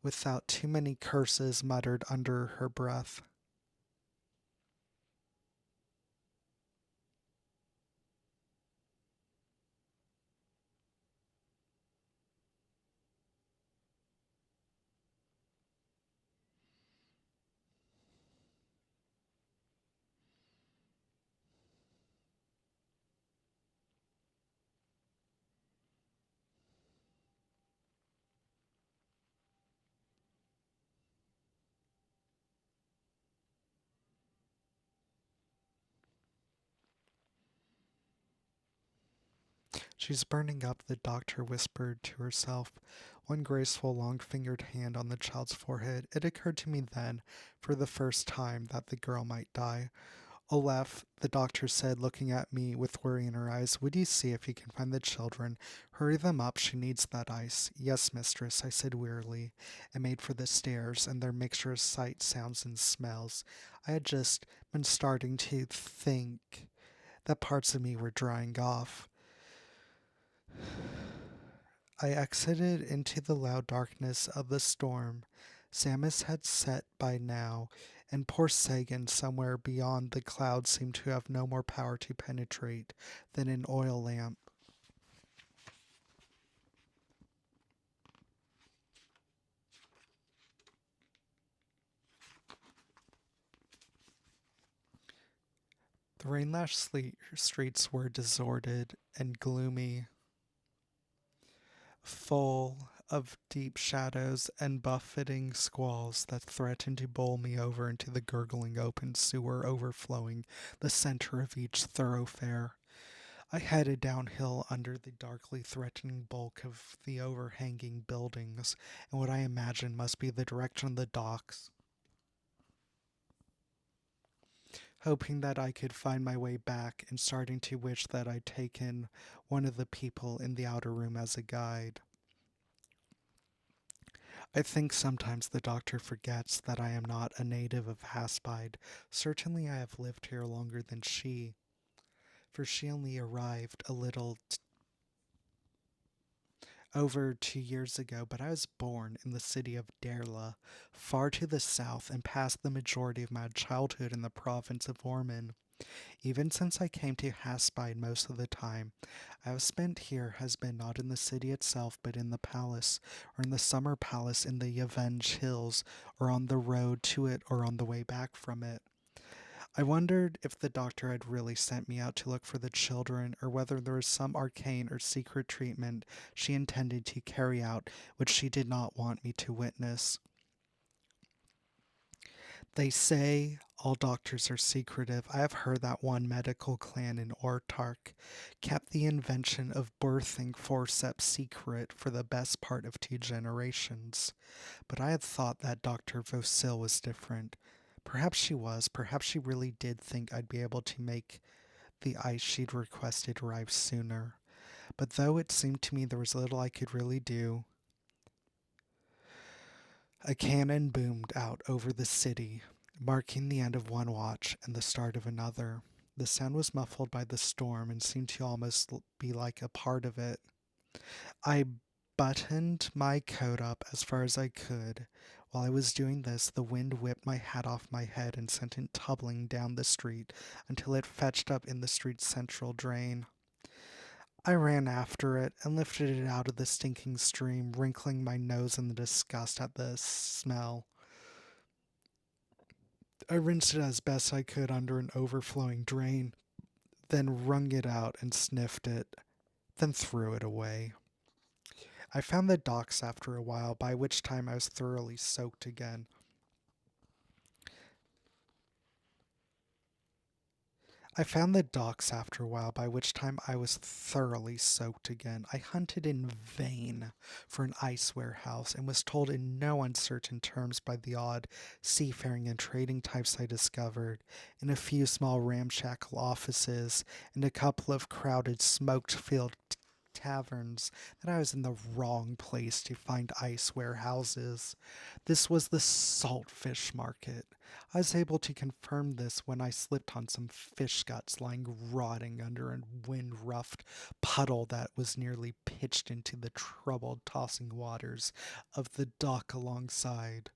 without too many curses muttered under her breath. She's burning up, the doctor whispered to herself, one graceful long fingered hand on the child's forehead. It occurred to me then, for the first time, that the girl might die. Olaf, the doctor said, looking at me with worry in her eyes, would you see if you can find the children? Hurry them up, she needs that ice. Yes, mistress, I said wearily, and made for the stairs and their mixture of sights, sounds, and smells. I had just been starting to think that parts of me were drying off. I exited into the loud darkness of the storm. Samus had set by now, and poor Sagan somewhere beyond the clouds seemed to have no more power to penetrate than an oil lamp. The rain-lashed streets were deserted and gloomy, full of deep shadows and buffeting squalls that threatened to bowl me over into the gurgling open sewer overflowing the center of each thoroughfare. I headed downhill under the darkly threatening bulk of the overhanging buildings in what I imagine must be the direction of the docks, hoping that I could find my way back and starting to wish that I'd taken one of the people in the outer room as a guide. I think sometimes the doctor forgets that I am not a native of Haspide. Certainly I have lived here longer than she. for she only arrived a little over 2 years ago, but I was born in the city of Derla, far to the south, and passed the majority of my childhood in the province of Ormond. Even since I came to Haspide most of the time I have spent here has been not in the city itself, but in the palace, or in the summer palace in the Yavenge Hills, or on the road to it, or on the way back from it. I wondered if the doctor had really sent me out to look for the children, or whether there was some arcane or secret treatment she intended to carry out which she did not want me to witness. They say all doctors are secretive. I have heard that one medical clan in Ortark kept the invention of birthing forceps secret for the best part of 2 generations. But I had thought that Dr. Vosil was different. Perhaps she was. Perhaps she really did think I'd be able to make the ice she'd requested arrive sooner. But though it seemed to me there was little I could really do, a cannon boomed out over the city, marking the end of one watch and the start of another. The sound was muffled by the storm and seemed to almost be like a part of it. I buttoned my coat up as far as I could. While I was doing this, the wind whipped my hat off my head and sent it tumbling down the street until it fetched up in the street's central drain. I ran after it and lifted it out of the stinking stream, wrinkling my nose in the disgust at the smell. I rinsed it as best I could under an overflowing drain, then wrung it out and sniffed it, then threw it away. I found the docks after a while, by which time I was thoroughly soaked again. I found the docks after a while, by which time I was thoroughly soaked again. I hunted in vain for an ice warehouse and was told in no uncertain terms by the odd seafaring and trading types I discovered, in a few small ramshackle offices and a couple of crowded smoke-filled taverns, that I was in the wrong place to find ice warehouses. This was the salt fish market. I was able to confirm this when I slipped on some fish guts lying rotting under a wind roughed puddle that was nearly pitched into the troubled, tossing waters of the dock alongside.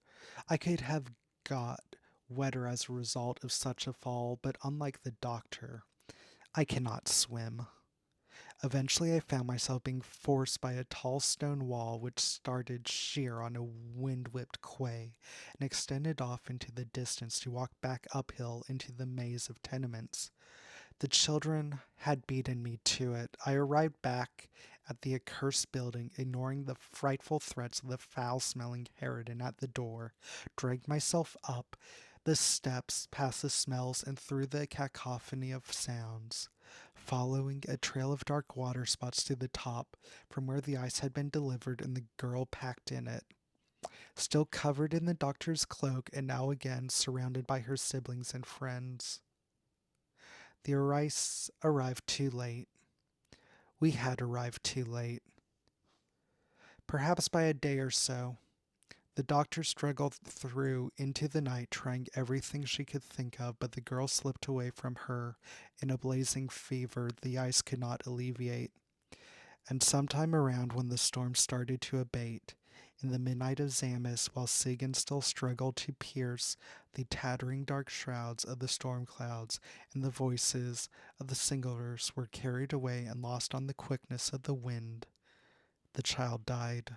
I could have got wetter as a result of such a fall, but unlike the doctor, I cannot swim. Eventually, I found myself being forced by a tall stone wall which started sheer on a wind whipped quay and extended off into the distance to walk back uphill into the maze of tenements. The children had beaten me to it. I arrived back at the accursed building, ignoring the frightful threats of the foul smelling harridan at the door, dragged myself up the steps, past the smells, and through the cacophony of sounds, following a trail of dark water spots to the top, from where the ice had been delivered and the girl packed in it, still covered in the doctor's cloak and now again surrounded by her siblings and friends. The ice arrived too late. We had arrived too late. Perhaps by a day or so. The doctor struggled through into the night, trying everything she could think of, but the girl slipped away from her in a blazing fever the ice could not alleviate. And sometime around when the storm started to abate, in the midnight of Xamis, while Sigan still struggled to pierce the tattering dark shrouds of the storm clouds, and the voices of the singlers were carried away and lost on the quickness of the wind, the child died.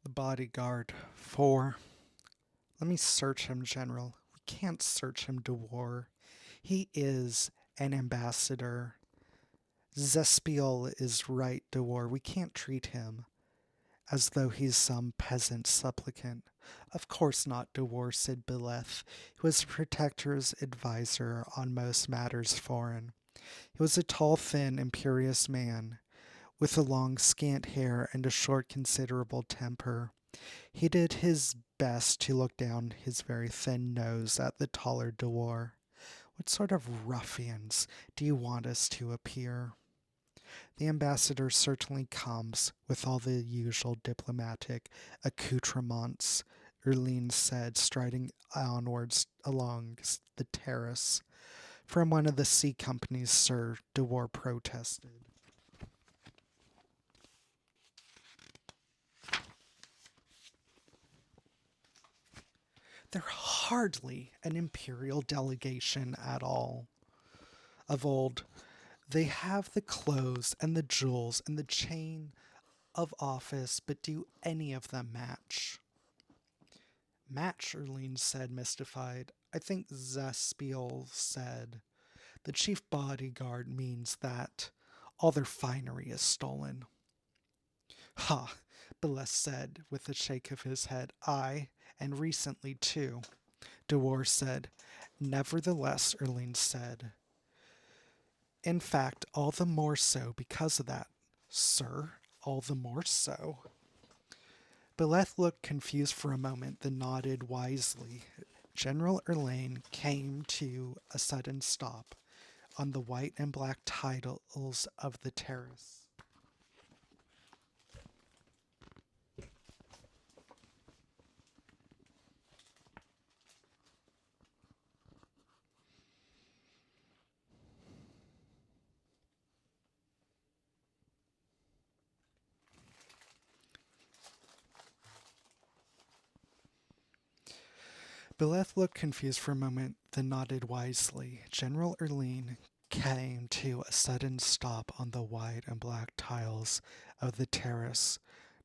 The bodyguard. 4. Let me search him, General. We can't search him, de war. He is an ambassador. Zespiel is right, de war. We can't treat him as though he's some peasant supplicant. Of course not, De War, said Beleth, who was the Protector's adviser on most matters foreign. He was a tall, thin, imperious man, with a long, scant hair and a short, considerable temper. He did his best to look down his very thin nose at the taller De War. What sort of ruffians do you want us to appear? The ambassador certainly comes with all the usual diplomatic accoutrements, Erline said, striding onwards along the terrace. From one of the sea companies, sir, De War protested. They're hardly an imperial delegation at all. Of old, they have the clothes and the jewels and the chain of office, but do any of them match? Match, Erline said, mystified. I think Zespiel said. The chief bodyguard means that all their finery is stolen. Ha, Beless said, with a shake of his head. Aye, and recently too. De War said. Nevertheless, Erline said. In fact, all the more so because of that. Sir, all the more so. Beleth looked confused for a moment, then nodded wisely. General Erlane came to a sudden stop on the white and black tiles of the terrace. Beleth looked confused for a moment, then nodded wisely. General Erline came to a sudden stop on the white and black tiles of the terrace.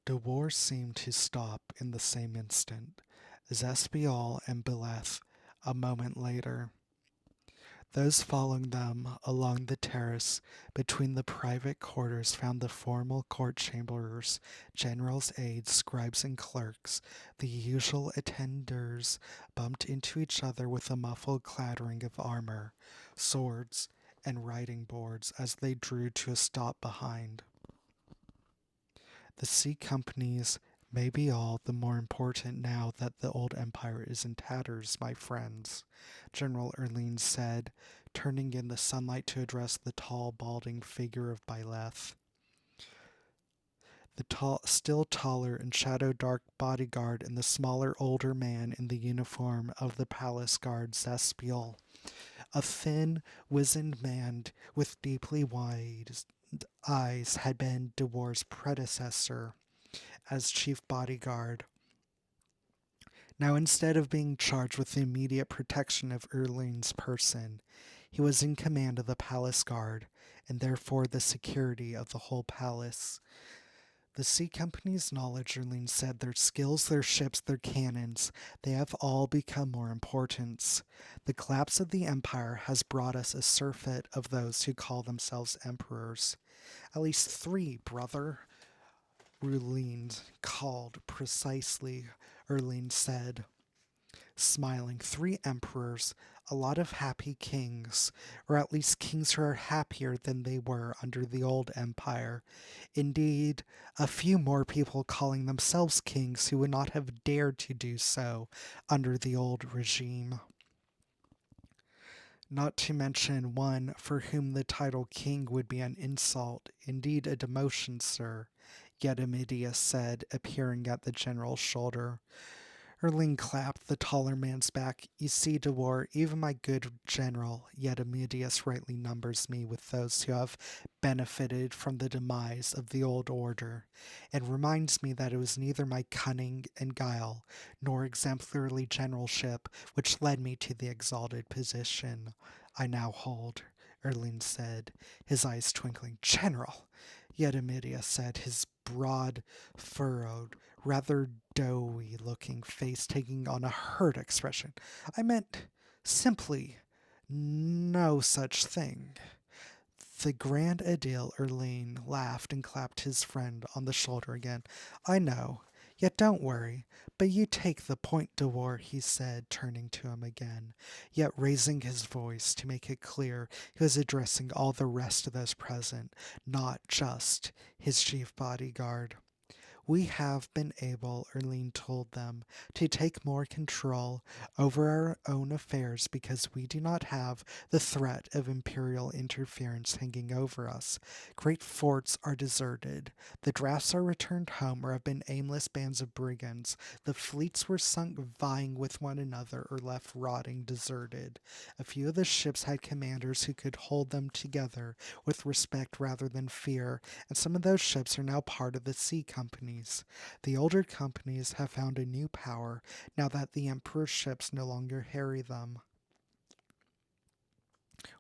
De War seemed to stop in the same instant, as Espial and Beleth a moment later. Those following them along the terrace between the private quarters found the formal court chambers, generals' aides, scribes, and clerks. The usual attenders bumped into each other with a muffled clattering of armor, swords, and writing boards as they drew to a stop behind. The sea companies may be all the more important now that the old empire is in tatters, my friends, General Erline said, turning in the sunlight to address the tall, balding figure of Byleth. The still taller and shadow-dark bodyguard and the smaller, older man in the uniform of the palace guard, Zespiel, a thin, wizened man with deeply wide eyes, had been De War's predecessor as chief bodyguard. Now, instead of being charged with the immediate protection of Erline's person, he was in command of the palace guard, and therefore the security of the whole palace. The sea company's knowledge, Erline said, their skills, their ships, their cannons, they have all become more important. The collapse of the empire has brought us a surfeit of those who call themselves emperors. At least 3, brother, Erline called precisely, Erline said, smiling. 3 emperors, a lot of happy kings, or at least kings who are happier than they were under the old empire. Indeed, a few more people calling themselves kings who would not have dared to do so under the old regime. Not to mention one for whom the title king would be an insult, indeed a demotion, sir, Gedimidius said, appearing at the general's shoulder. Erling clapped the taller man's back. You see, De War, even my good general, Gedimidius rightly numbers me with those who have benefited from the demise of the old order, and reminds me that it was neither my cunning and guile, nor exemplary generalship, which led me to the exalted position I now hold, Erling said, his eyes twinkling. General, Gedimidius said, his broad, furrowed, rather doughy-looking face taking on a hurt expression. I meant simply no such thing. The Grand Adil Erline laughed and clapped his friend on the shoulder again. I know. Yet don't worry, but you take the point, de War, he said, turning to him again, yet raising his voice to make it clear he was addressing all the rest of those present, not just his chief bodyguard. We have been able, Erlene told them, to take more control over our own affairs because we do not have the threat of imperial interference hanging over us. Great forts are deserted. The drafts are returned home or have been aimless bands of brigands. The fleets were sunk vying with one another or left rotting deserted. A few of the ships had commanders who could hold them together with respect rather than fear, and some of those ships are now part of the sea companies. The older companies have found a new power now that the Emperor's ships no longer harry them.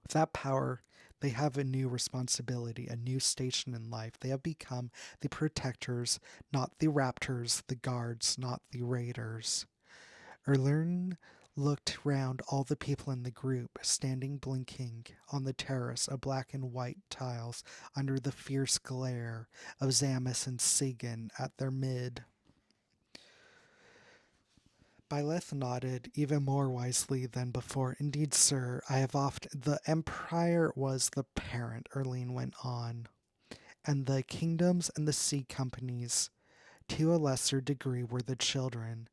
With that power, they have a new responsibility, a new station in life. They have become the protectors, not the raptors, the guards, not the raiders. Erlern looked round all the people in the group, standing blinking on the terrace of black and white tiles under the fierce glare of Zamis and Sigan at their mid. Byleth nodded even more wisely than before. Indeed, sir, I have often. The Empire was the parent, Erlene went on, and the kingdoms and the sea companies, to a lesser degree, were the children.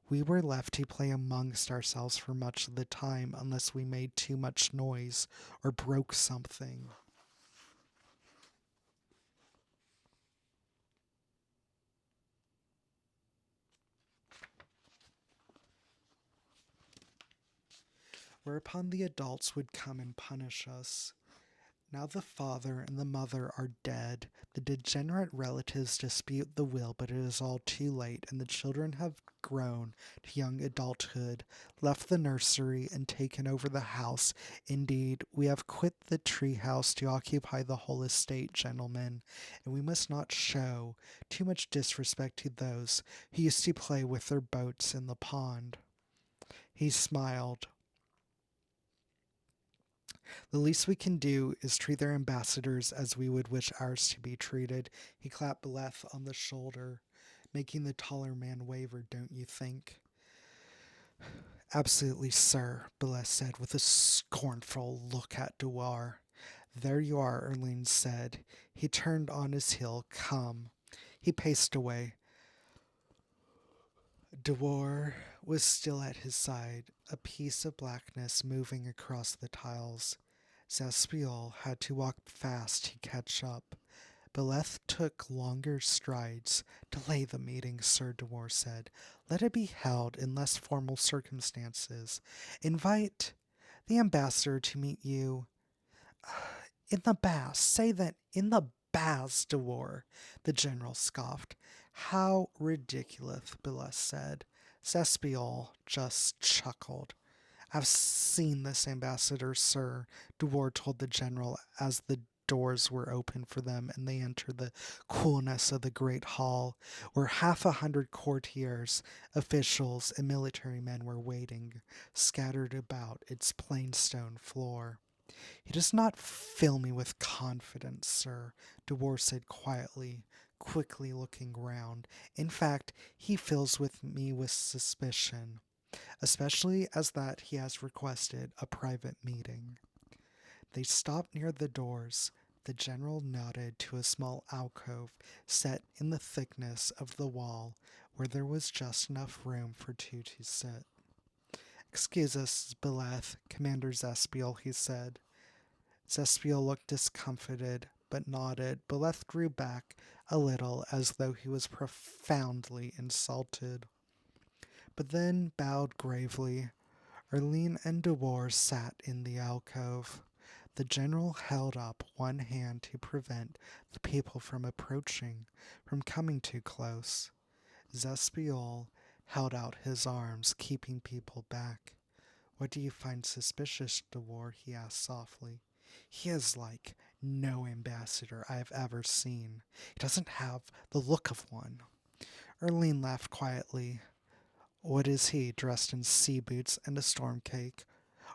We were left to play amongst ourselves for much of the time unless we made too much noise or broke something. Whereupon the adults would come and punish us. Now the father and the mother are dead. The degenerate relatives dispute the will, but it is all too late, and the children have grown to young adulthood, left the nursery, and taken over the house. Indeed, we have quit the tree house to occupy the whole estate, gentlemen, and we must not show too much disrespect to those who used to play with their boats in the pond. He smiled. The least we can do is treat their ambassadors as we would wish ours to be treated. He clapped Beleth on the shoulder, making the taller man waver, don't you think? Absolutely, sir, Beleth said with a scornful look at Dewar. There you are, Erlene said. He turned on his heel. Come. He paced away. Dewar was still at his side, a piece of blackness moving across the tiles. Zaspiel had to walk fast to catch up. Beleth took longer strides. Delay the meeting, Sir Dewar said. Let it be held in less formal circumstances. Invite the ambassador to meet you in the baths. Say that in the baths, Dewar, the general scoffed. How ridiculous, Beleth said. Zaspiel just chuckled. I've seen this ambassador, sir, Dewar told the general as the doors were opened for them and they entered the coolness of the great hall, where 100 courtiers, officials, and military men were waiting, scattered about its plain stone floor. He does not fill me with confidence, sir, Dewar said quietly, quickly looking round. In fact, he fills me with suspicion, especially as that he has requested a private meeting. They stopped near the doors. The general nodded to a small alcove set in the thickness of the wall where there was just enough room for two to sit. Excuse us, Beleth, Commander Zespiel, he said. Zespiel looked discomfited, but nodded. Beleth drew back a little as though he was profoundly insulted, but then bowed gravely. Erlene and Dewar sat in the alcove. The general held up one hand to prevent the people from approaching, from coming too close. Zespiel held out his arms, keeping people back. What do you find suspicious, Dewar? He asked softly. He is like no ambassador I have ever seen. He doesn't have the look of one. Erlene laughed quietly. What is he, dressed in sea boots and a storm cake?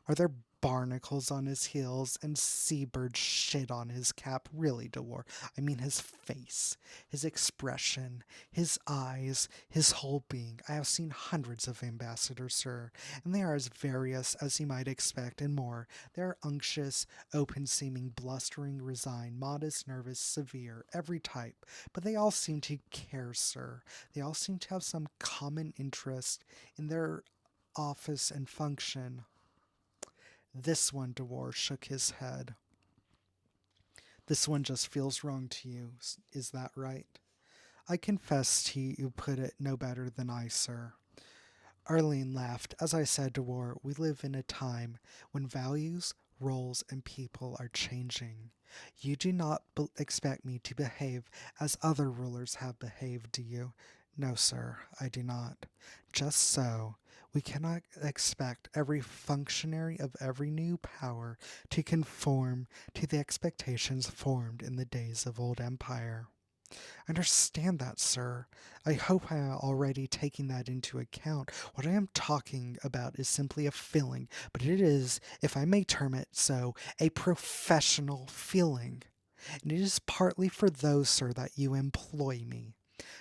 Are there barnacles on his heels and seabird shit on his cap. Really, Delor. I mean, his face, his expression, his eyes, his whole being. I have seen hundreds of ambassadors, sir, and they are as various as you might expect and more. They are unctuous, open seeming, blustering, resigned, modest, nervous, severe, every type. But they all seem to care, sir. They all seem to have some common interest in their office and function. This one, Dewar shook his head. This one just feels wrong to you. Is that right? I confess you put it no better than I, sir. Arlene laughed. As I said, Dewar, we live in a time when values, roles, and people are changing. You do not expect me to behave as other rulers have behaved, do you? No, sir, I do not. Just so, we cannot expect every functionary of every new power to conform to the expectations formed in the days of old empire. I understand that, sir. I hope I am already taking that into account. What I am talking about is simply a feeling, but it is, if I may term it so, a professional feeling. And it is partly for those, sir, that you employ me.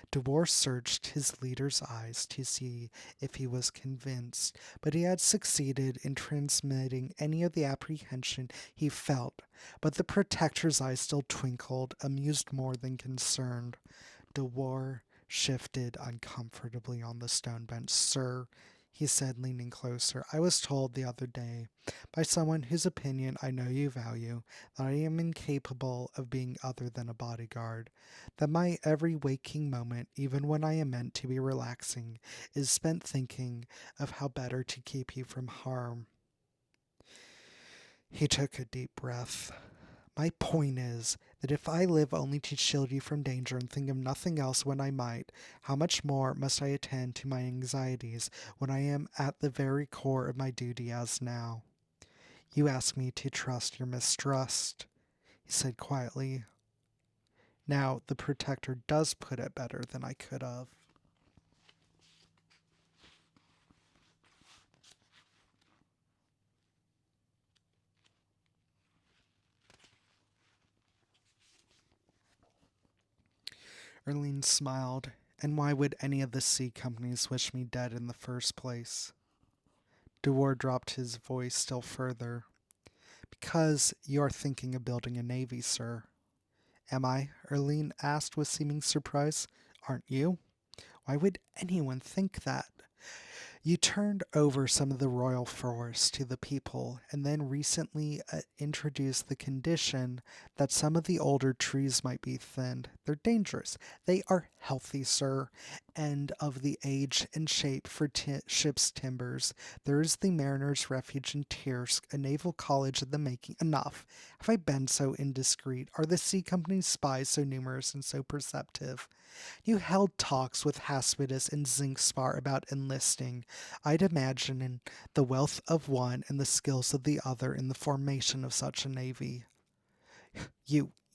Dewar searched his leader's eyes to see if he was convinced, but he had succeeded in transmitting any of the apprehension he felt. But the protector's eyes still twinkled, amused more than concerned. Dewar shifted uncomfortably on the stone bench. Sir, he said, leaning closer, I was told the other day, by someone whose opinion I know you value, that I am incapable of being other than a bodyguard, that my every waking moment, even when I am meant to be relaxing, is spent thinking of how better to keep you from harm. He took a deep breath. My point is that if I live only to shield you from danger and think of nothing else when I might, how much more must I attend to my anxieties when I am at the very core of my duty as now? You ask me to trust your mistrust, he said quietly. Now, the protector does put it better than I could have. Erline smiled. And why would any of the sea companies wish me dead in the first place? Dewar dropped his voice still further. Because you are thinking of building a navy, sir. Am I? Erline asked with seeming surprise. Aren't you? Why would anyone think that? You turned over some of the royal forests to the people, and then recently introduced the condition that some of the older trees might be thinned. They're dangerous. They are healthy, sir, and of the age and shape for ship's timbers. There is the Mariners' Refuge in Tirsk, a naval college of the making. Enough. Have I been so indiscreet? Are the sea company's spies so numerous and so perceptive? You held talks with Haspidus and Zinxpar about enlisting. I'd imagine in the wealth of one and the skills of the other in the formation of such a navy.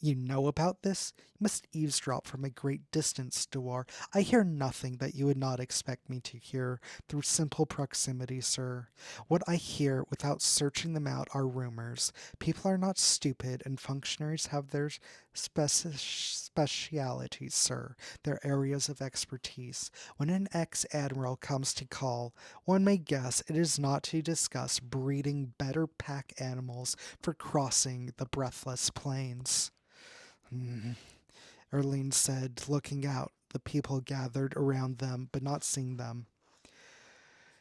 You know about this? You must eavesdrop from a great distance, Dewar. I hear nothing that you would not expect me to hear through simple proximity, sir. What I hear without searching them out are rumors. People are not stupid, and functionaries have their specialities, sir, their areas of expertise. When an ex-admiral comes to call, one may guess it is not to discuss breeding better pack animals for crossing the breathless plains. Hmm. Erline said, looking out. The people gathered around them, but not seeing them.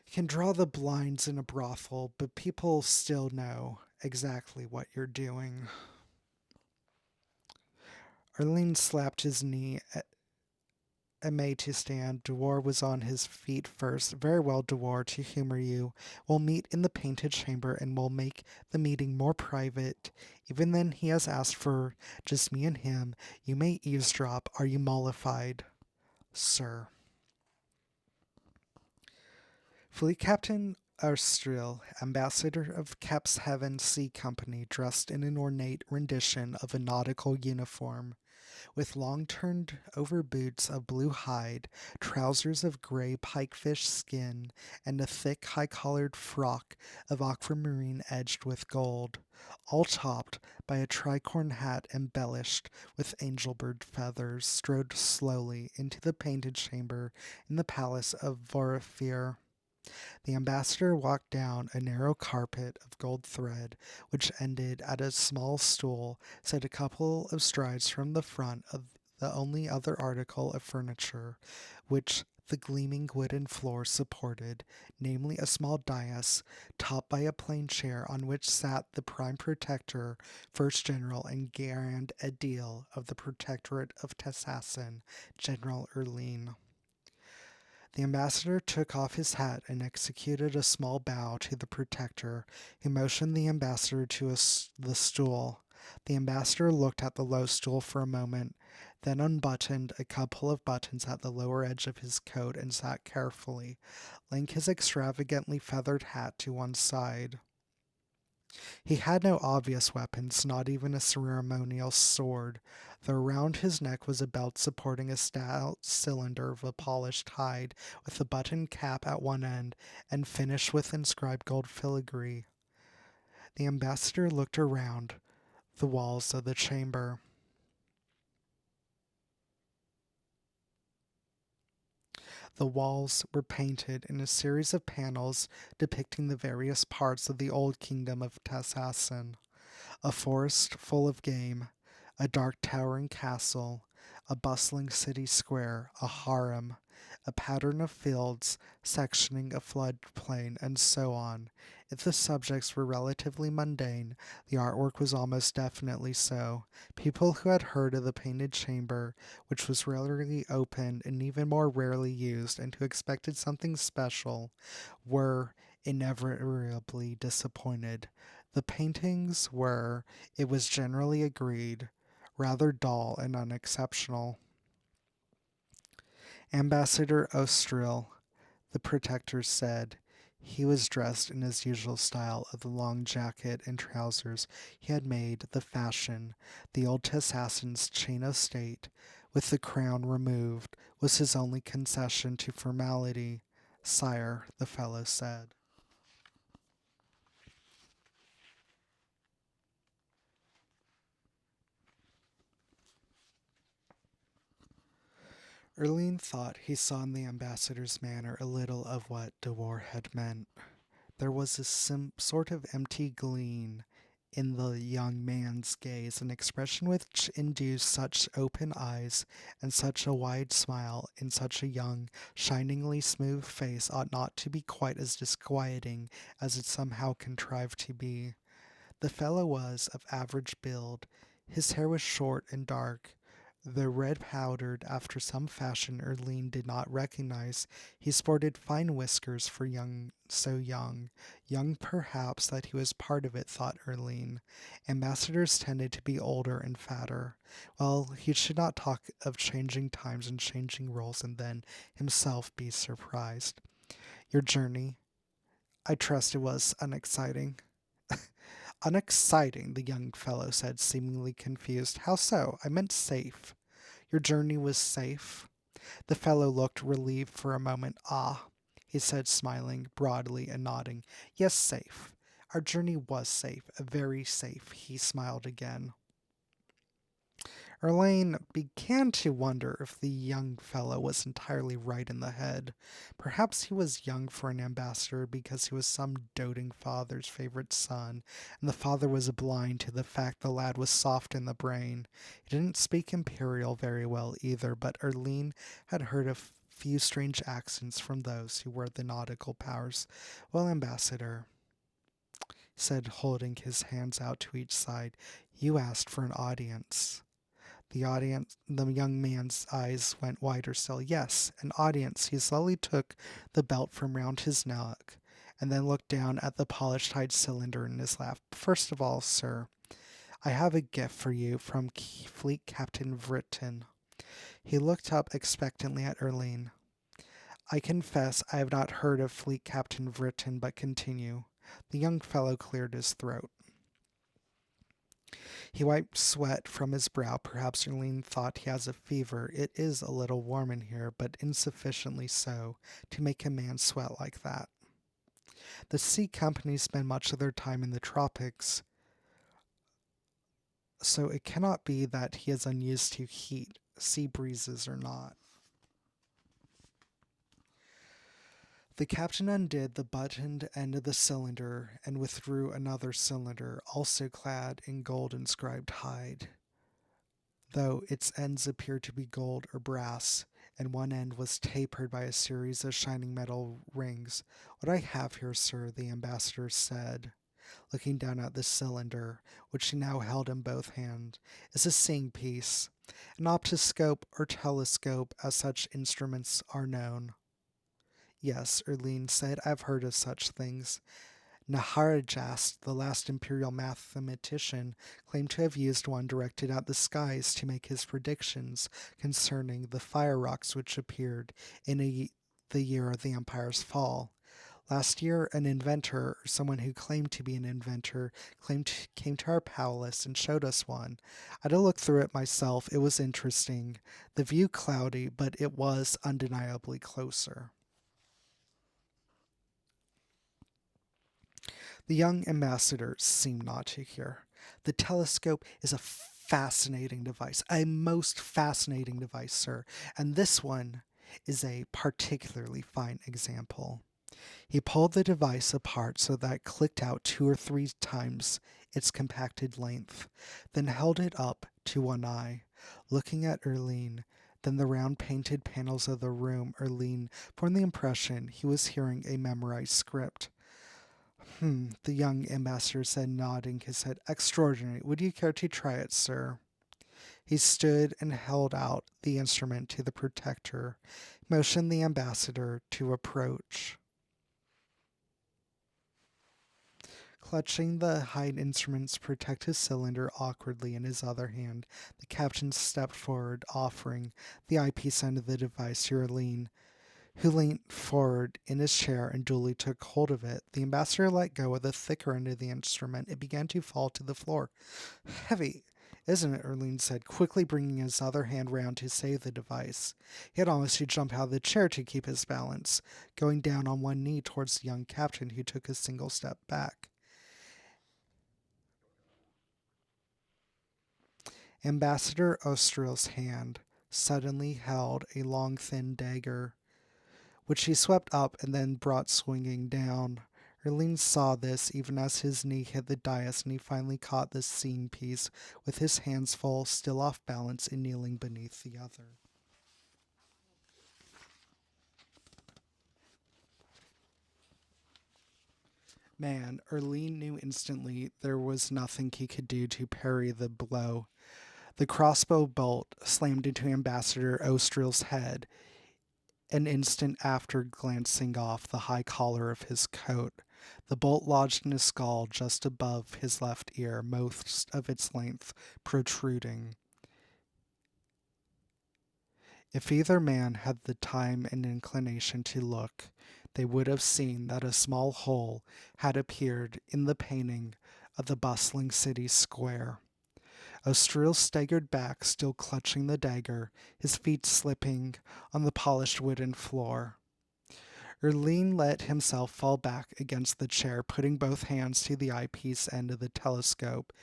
You can draw the blinds in a brothel, but people still know exactly what you're doing. Erline slapped his knee and made to stand. Dewar was on his feet first. Very well, Dewar, to humor you. We'll meet in the painted chamber and we'll make the meeting more private. Even then he has asked for just me and him. You may eavesdrop. Are you mollified, sir? Fleet Captain Austriel, ambassador of Capshaven Sea Company, dressed in an ornate rendition of a nautical uniform, with long turned over boots of blue hide, trousers of gray pikefish skin, and a thick high collared frock of aquamarine edged with gold, all topped by a tricorn hat embellished with angelbird feathers, strode slowly into the painted chamber in the palace of Vorifir. The ambassador walked down a narrow carpet of gold thread, which ended at a small stool set a couple of strides from the front of the only other article of furniture which the gleaming wooden floor supported, namely a small dais topped by a plain chair on which sat the prime protector, first general and grand aedile of the protectorate of Tessassin, General Erline. The ambassador took off his hat and executed a small bow to the protector, who motioned the ambassador to the stool. The ambassador looked at the low stool for a moment, then unbuttoned a couple of buttons at the lower edge of his coat and sat carefully, laying his extravagantly feathered hat to one side. He had no obvious weapons, not even a ceremonial sword, though around his neck was a belt supporting a stout cylinder of a polished hide, with a buttoned cap at one end, and finished with inscribed gold filigree. The ambassador looked around the walls of the chamber. The walls were painted in a series of panels depicting the various parts of the old kingdom of Tassassin. A forest full of game, a dark towering castle, a bustling city square, a harem, a pattern of fields sectioning a floodplain, and so on. If the subjects were relatively mundane, the artwork was almost definitely so. People who had heard of the painted chamber, which was rarely opened and even more rarely used, and who expected something special, were inevitably disappointed. The paintings were, it was generally agreed, rather dull and unexceptional. Ambassador Ostril, the protector said, he was dressed in his usual style of the long jacket and trousers he had made the fashion. The old Tessassin's chain of state, with the crown removed, was his only concession to formality. Sire, the fellow said. Erline thought he saw in the ambassador's manner a little of what De War had meant. There was a sort of empty gleam in the young man's gaze, an expression which induced such open eyes and such a wide smile in such a young, shiningly smooth face ought not to be quite as disquieting as it somehow contrived to be. The fellow was of average build. His hair was short and dark, though red powdered after some fashion Erline did not recognize. He sported fine whiskers for so young. Young perhaps that he was part of it, thought Erline. Ambassadors tended to be older and fatter. Well, he should not talk of changing times and changing roles and then himself be surprised. Your journey, I trust it was unexciting. Unexciting, the young fellow said, seemingly confused. How so? I meant safe. Your journey was safe? The fellow looked relieved for a moment. Ah, he said, smiling broadly and nodding. Yes, safe. Our journey was safe, very safe. He smiled again. Erlane began to wonder if the young fellow was entirely right in the head. Perhaps he was young for an ambassador because he was some doting father's favorite son, and the father was blind to the fact the lad was soft in the brain. He didn't speak Imperial very well either, but Erline had heard a few strange accents from those who were the nautical powers. Well, ambassador, said, holding his hands out to each side, you asked for an audience. The young man's eyes went wider still. Yes, an audience. He slowly took the belt from round his neck, and then looked down at the polished hide cylinder in his lap. First of all, sir, I have a gift for you from Fleet Captain Vritten. He looked up expectantly at Erline. I confess I have not heard of Fleet Captain Vritten, but continue. The young fellow cleared his throat. He wiped sweat from his brow. Perhaps Erlene thought he has a fever. It is a little warm in here, but insufficiently so to make a man sweat like that. The sea companies spend much of their time in the tropics, so it cannot be that he is unused to heat, sea breezes or not. The captain undid the buttoned end of the cylinder and withdrew another cylinder, also clad in gold inscribed hide, though its ends appeared to be gold or brass, and one end was tapered by a series of shining metal rings. What I have here, sir, the ambassador said, looking down at the cylinder, which she now held in both hands, is a seeing piece, an optoscope or telescope, as such instruments are known. Yes, Erline said, I've heard of such things. Naharajast, the last imperial mathematician, claimed to have used one directed at the skies to make his predictions concerning the fire rocks which appeared in the year of the empire's fall. Last year, an inventor, or someone who claimed to be an inventor, came to our palace and showed us one. I had to look through it myself. It was interesting. The view cloudy, but it was undeniably closer. The young ambassadors seemed not to hear. The telescope is a fascinating device, a most fascinating device, sir, and this one is a particularly fine example. He pulled the device apart so that it clicked out 2 or 3 times its compacted length, then held it up to one eye, looking at Erline. Then the round painted panels of the room. Erline formed the impression he was hearing a memorized script. The young ambassador said, nodding his head. Extraordinary. Would you care to try it, sir? He stood and held out the instrument to the protector, motioned the ambassador to approach. Clutching the hide instrument's protective cylinder awkwardly in his other hand, the captain stepped forward, offering the eyepiece end of the device to Erline, who leaned forward in his chair and duly took hold of it. The ambassador let go of the thicker end of the instrument. It began to fall to the floor. Heavy, isn't it? Erline said, quickly bringing his other hand round to save the device. He had almost to jump out of the chair to keep his balance, going down on one knee towards the young captain, who took a single step back. Ambassador Ostriel's hand suddenly held a long, thin dagger, which he swept up and then brought swinging down. Erline saw this even as his knee hit the dais, and he finally caught the seam piece with his hands full, still off balance and kneeling beneath the other. Man, Erline knew instantly there was nothing he could do to parry the blow. The crossbow bolt slammed into Ambassador Ostriel's head an instant after glancing off the high collar of his coat. The bolt lodged in his skull just above his left ear, most of its length protruding. If either man had the time and inclination to look, they would have seen that a small hole had appeared in the painting of the bustling city square. Ostriel staggered back, still clutching the dagger, his feet slipping on the polished wooden floor. Erline let himself fall back against the chair, putting both hands to the eyepiece end of the telescope.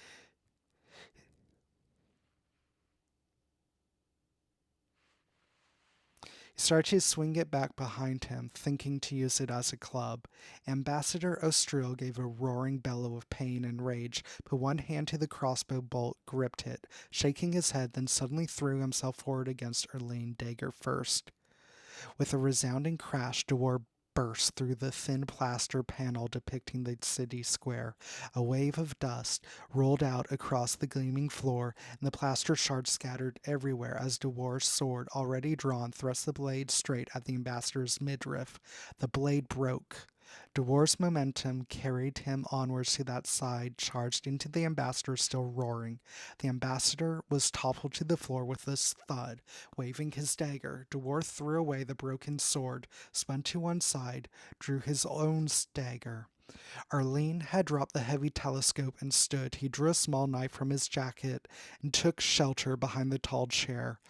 He started to swing it back behind him, thinking to use it as a club. Ambassador Ostriel gave a roaring bellow of pain and rage, put one hand to the crossbow bolt, gripped it, shaking his head, then suddenly threw himself forward against Erline, dagger first. With a resounding crash, Dewar burst through the thin plaster panel depicting the city square. A wave of dust rolled out across the gleaming floor, and the plaster shards scattered everywhere as Dewar's sword, already drawn, thrust the blade straight at the ambassador's midriff. The blade broke. Dewar's momentum carried him onwards to that side, charged into the ambassador, still roaring. The ambassador was toppled to the floor with a thud. Waving his dagger, Dewar threw away the broken sword, spun to one side, drew his own dagger. Arlene had dropped the heavy telescope and stood. He drew a small knife from his jacket and took shelter behind the tall chair.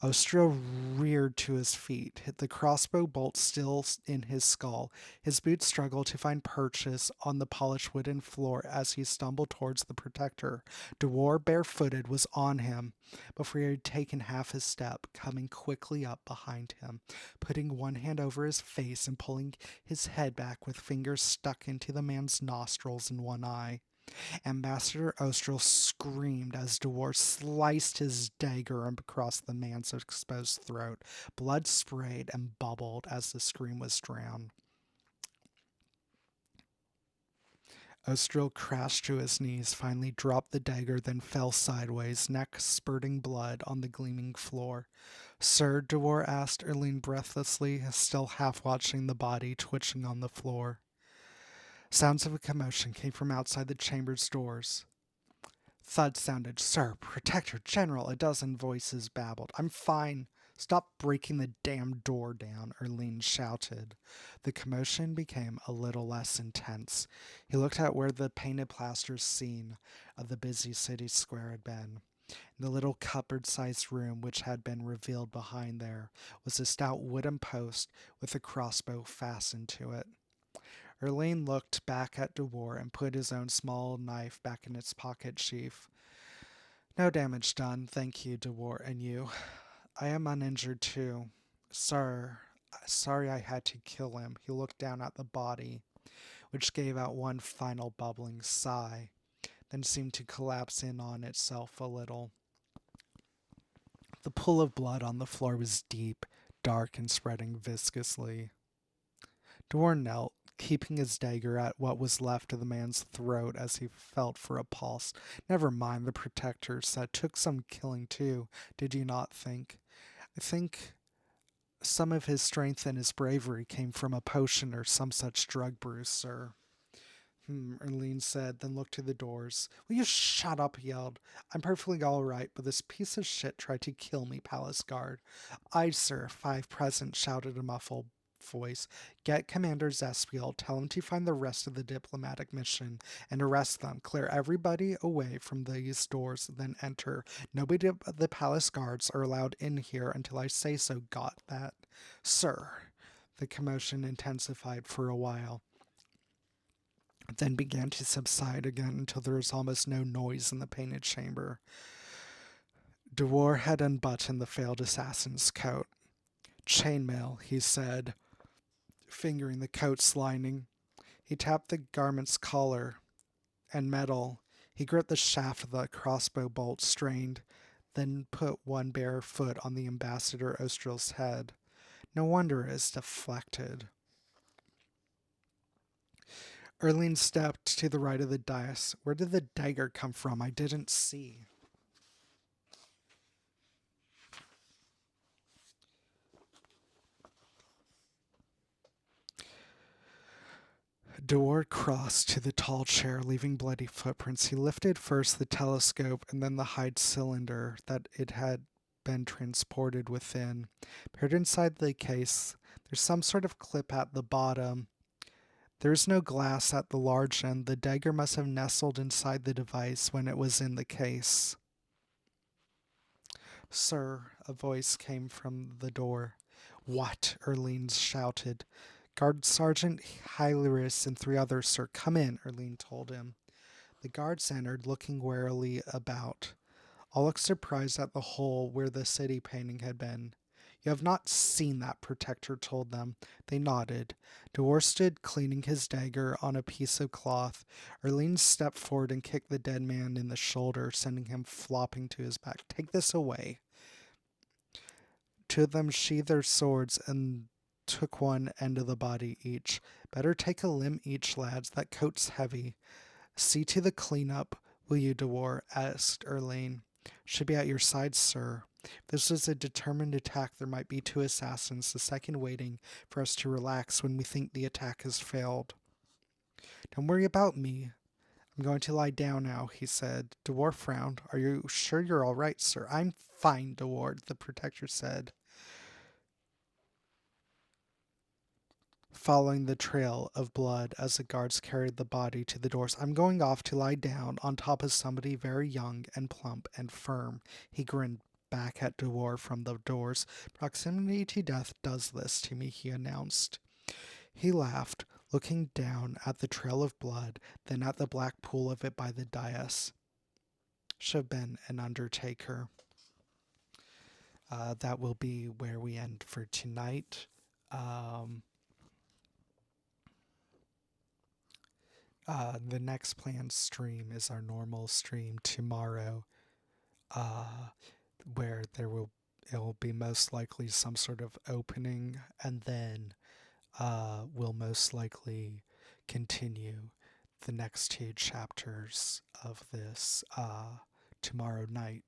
Ostro reared to his feet, hit the crossbow bolt still in his skull. His boots struggled to find purchase on the polished wooden floor as he stumbled towards the protector. Dewar, barefooted, was on him before he had taken half his step, coming quickly up behind him, putting one hand over his face and pulling his head back with fingers stuck into the man's nostrils and one eye. Ambassador Ostral screamed as Dewar sliced his dagger across the man's exposed throat. Blood sprayed and bubbled as the scream was drowned. Ostral crashed to his knees, finally dropped the dagger, then fell sideways, neck spurting blood on the gleaming floor. Sir, Dewar asked Erline breathlessly, still half watching the body twitching on the floor. Sounds of a commotion came from outside the chamber's doors. Thud sounded. Sir, Protector General, a dozen voices babbled. I'm fine. Stop breaking the damn door down, Erline shouted. The commotion became a little less intense. He looked at where the painted plaster scene of the busy city square had been. In the little cupboard-sized room which had been revealed behind there was a stout wooden post with a crossbow fastened to it. Erline looked back at Dewar and put his own small knife back in its pocket sheath. No damage done, thank you, Dewar, and you. I am uninjured too. Sir, sorry I had to kill him. He looked down at the body, which gave out one final bubbling sigh, then seemed to collapse in on itself a little. The pool of blood on the floor was deep, dark, and spreading viscously. Dewar knelt, keeping his dagger at what was left of the man's throat as he felt for a pulse. Never mind, the Protector said. Took some killing too, did you not think? I think some of his strength and his bravery came from a potion or some such drug, Bruce, sir. Erline said, then looked to the doors. Will you shut up, he yelled. I'm perfectly all right, but this piece of shit tried to kill me, Palace Guard. Aye, sir, 5 present, shouted a muffled voice. Get Commander Zespiel, tell him to find the rest of the diplomatic mission and arrest them. Clear everybody away from these doors, then enter. Nobody but the palace guards are allowed in here until I say so. Got that? Sir. The commotion intensified for a while, then began to subside again until there was almost no noise in the painted chamber. Dewar had unbuttoned the failed assassin's coat. Chainmail, he said, fingering the coat's lining. He tapped the garment's collar and metal. He gripped the shaft of the crossbow bolt, strained, then put one bare foot on the Ambassador Ostral's head. No wonder it is deflected. Erline stepped to the right of the dais. Where did the dagger come from? I didn't see. Dewar crossed to the tall chair, leaving bloody footprints. He lifted first the telescope and then the hide cylinder that it had been transported within. Peered inside the case. There's some sort of clip at the bottom. There's no glass at the large end. The dagger must have nestled inside the device when it was in the case. Sir, a voice came from the door. What? Erline shouted. Guard Sergeant Hilaris and 3 others, sir. Come in, Erline told him. The guards entered, looking warily about. All looked surprised at the hole where the city painting had been. You have not seen that, Protector told them. They nodded. Dewar stood cleaning his dagger on a piece of cloth. Erline stepped forward and kicked the dead man in the shoulder, sending him flopping to his back. Take this away. 2 of them sheathed their swords and took one end of the body each. Better take a limb each, lads. That coat's heavy. See to the cleanup, will you, Dewar? Asked Erline. Should be at your side, sir. If this was a determined attack, there might be 2 assassins, the second waiting for us to relax when we think the attack has failed. Don't worry about me. I'm going to lie down now, he said. Dewar frowned. Are you sure you're all right, sir? I'm fine, Dewar, the Protector said. following the trail of blood as the guards carried the body to the doors. I'm going off to lie down on top of somebody very young and plump and firm. He grinned back at Dewar from the doors. Proximity to death does this to me, he announced. He laughed, looking down at the trail of blood, then at the black pool of it by the dais. Should have been an undertaker. That will be where we end for tonight. Um, the next planned stream is our normal stream tomorrow, uh, where it'll be most likely some sort of opening, and then we'll most likely continue the next two chapters of this tomorrow night.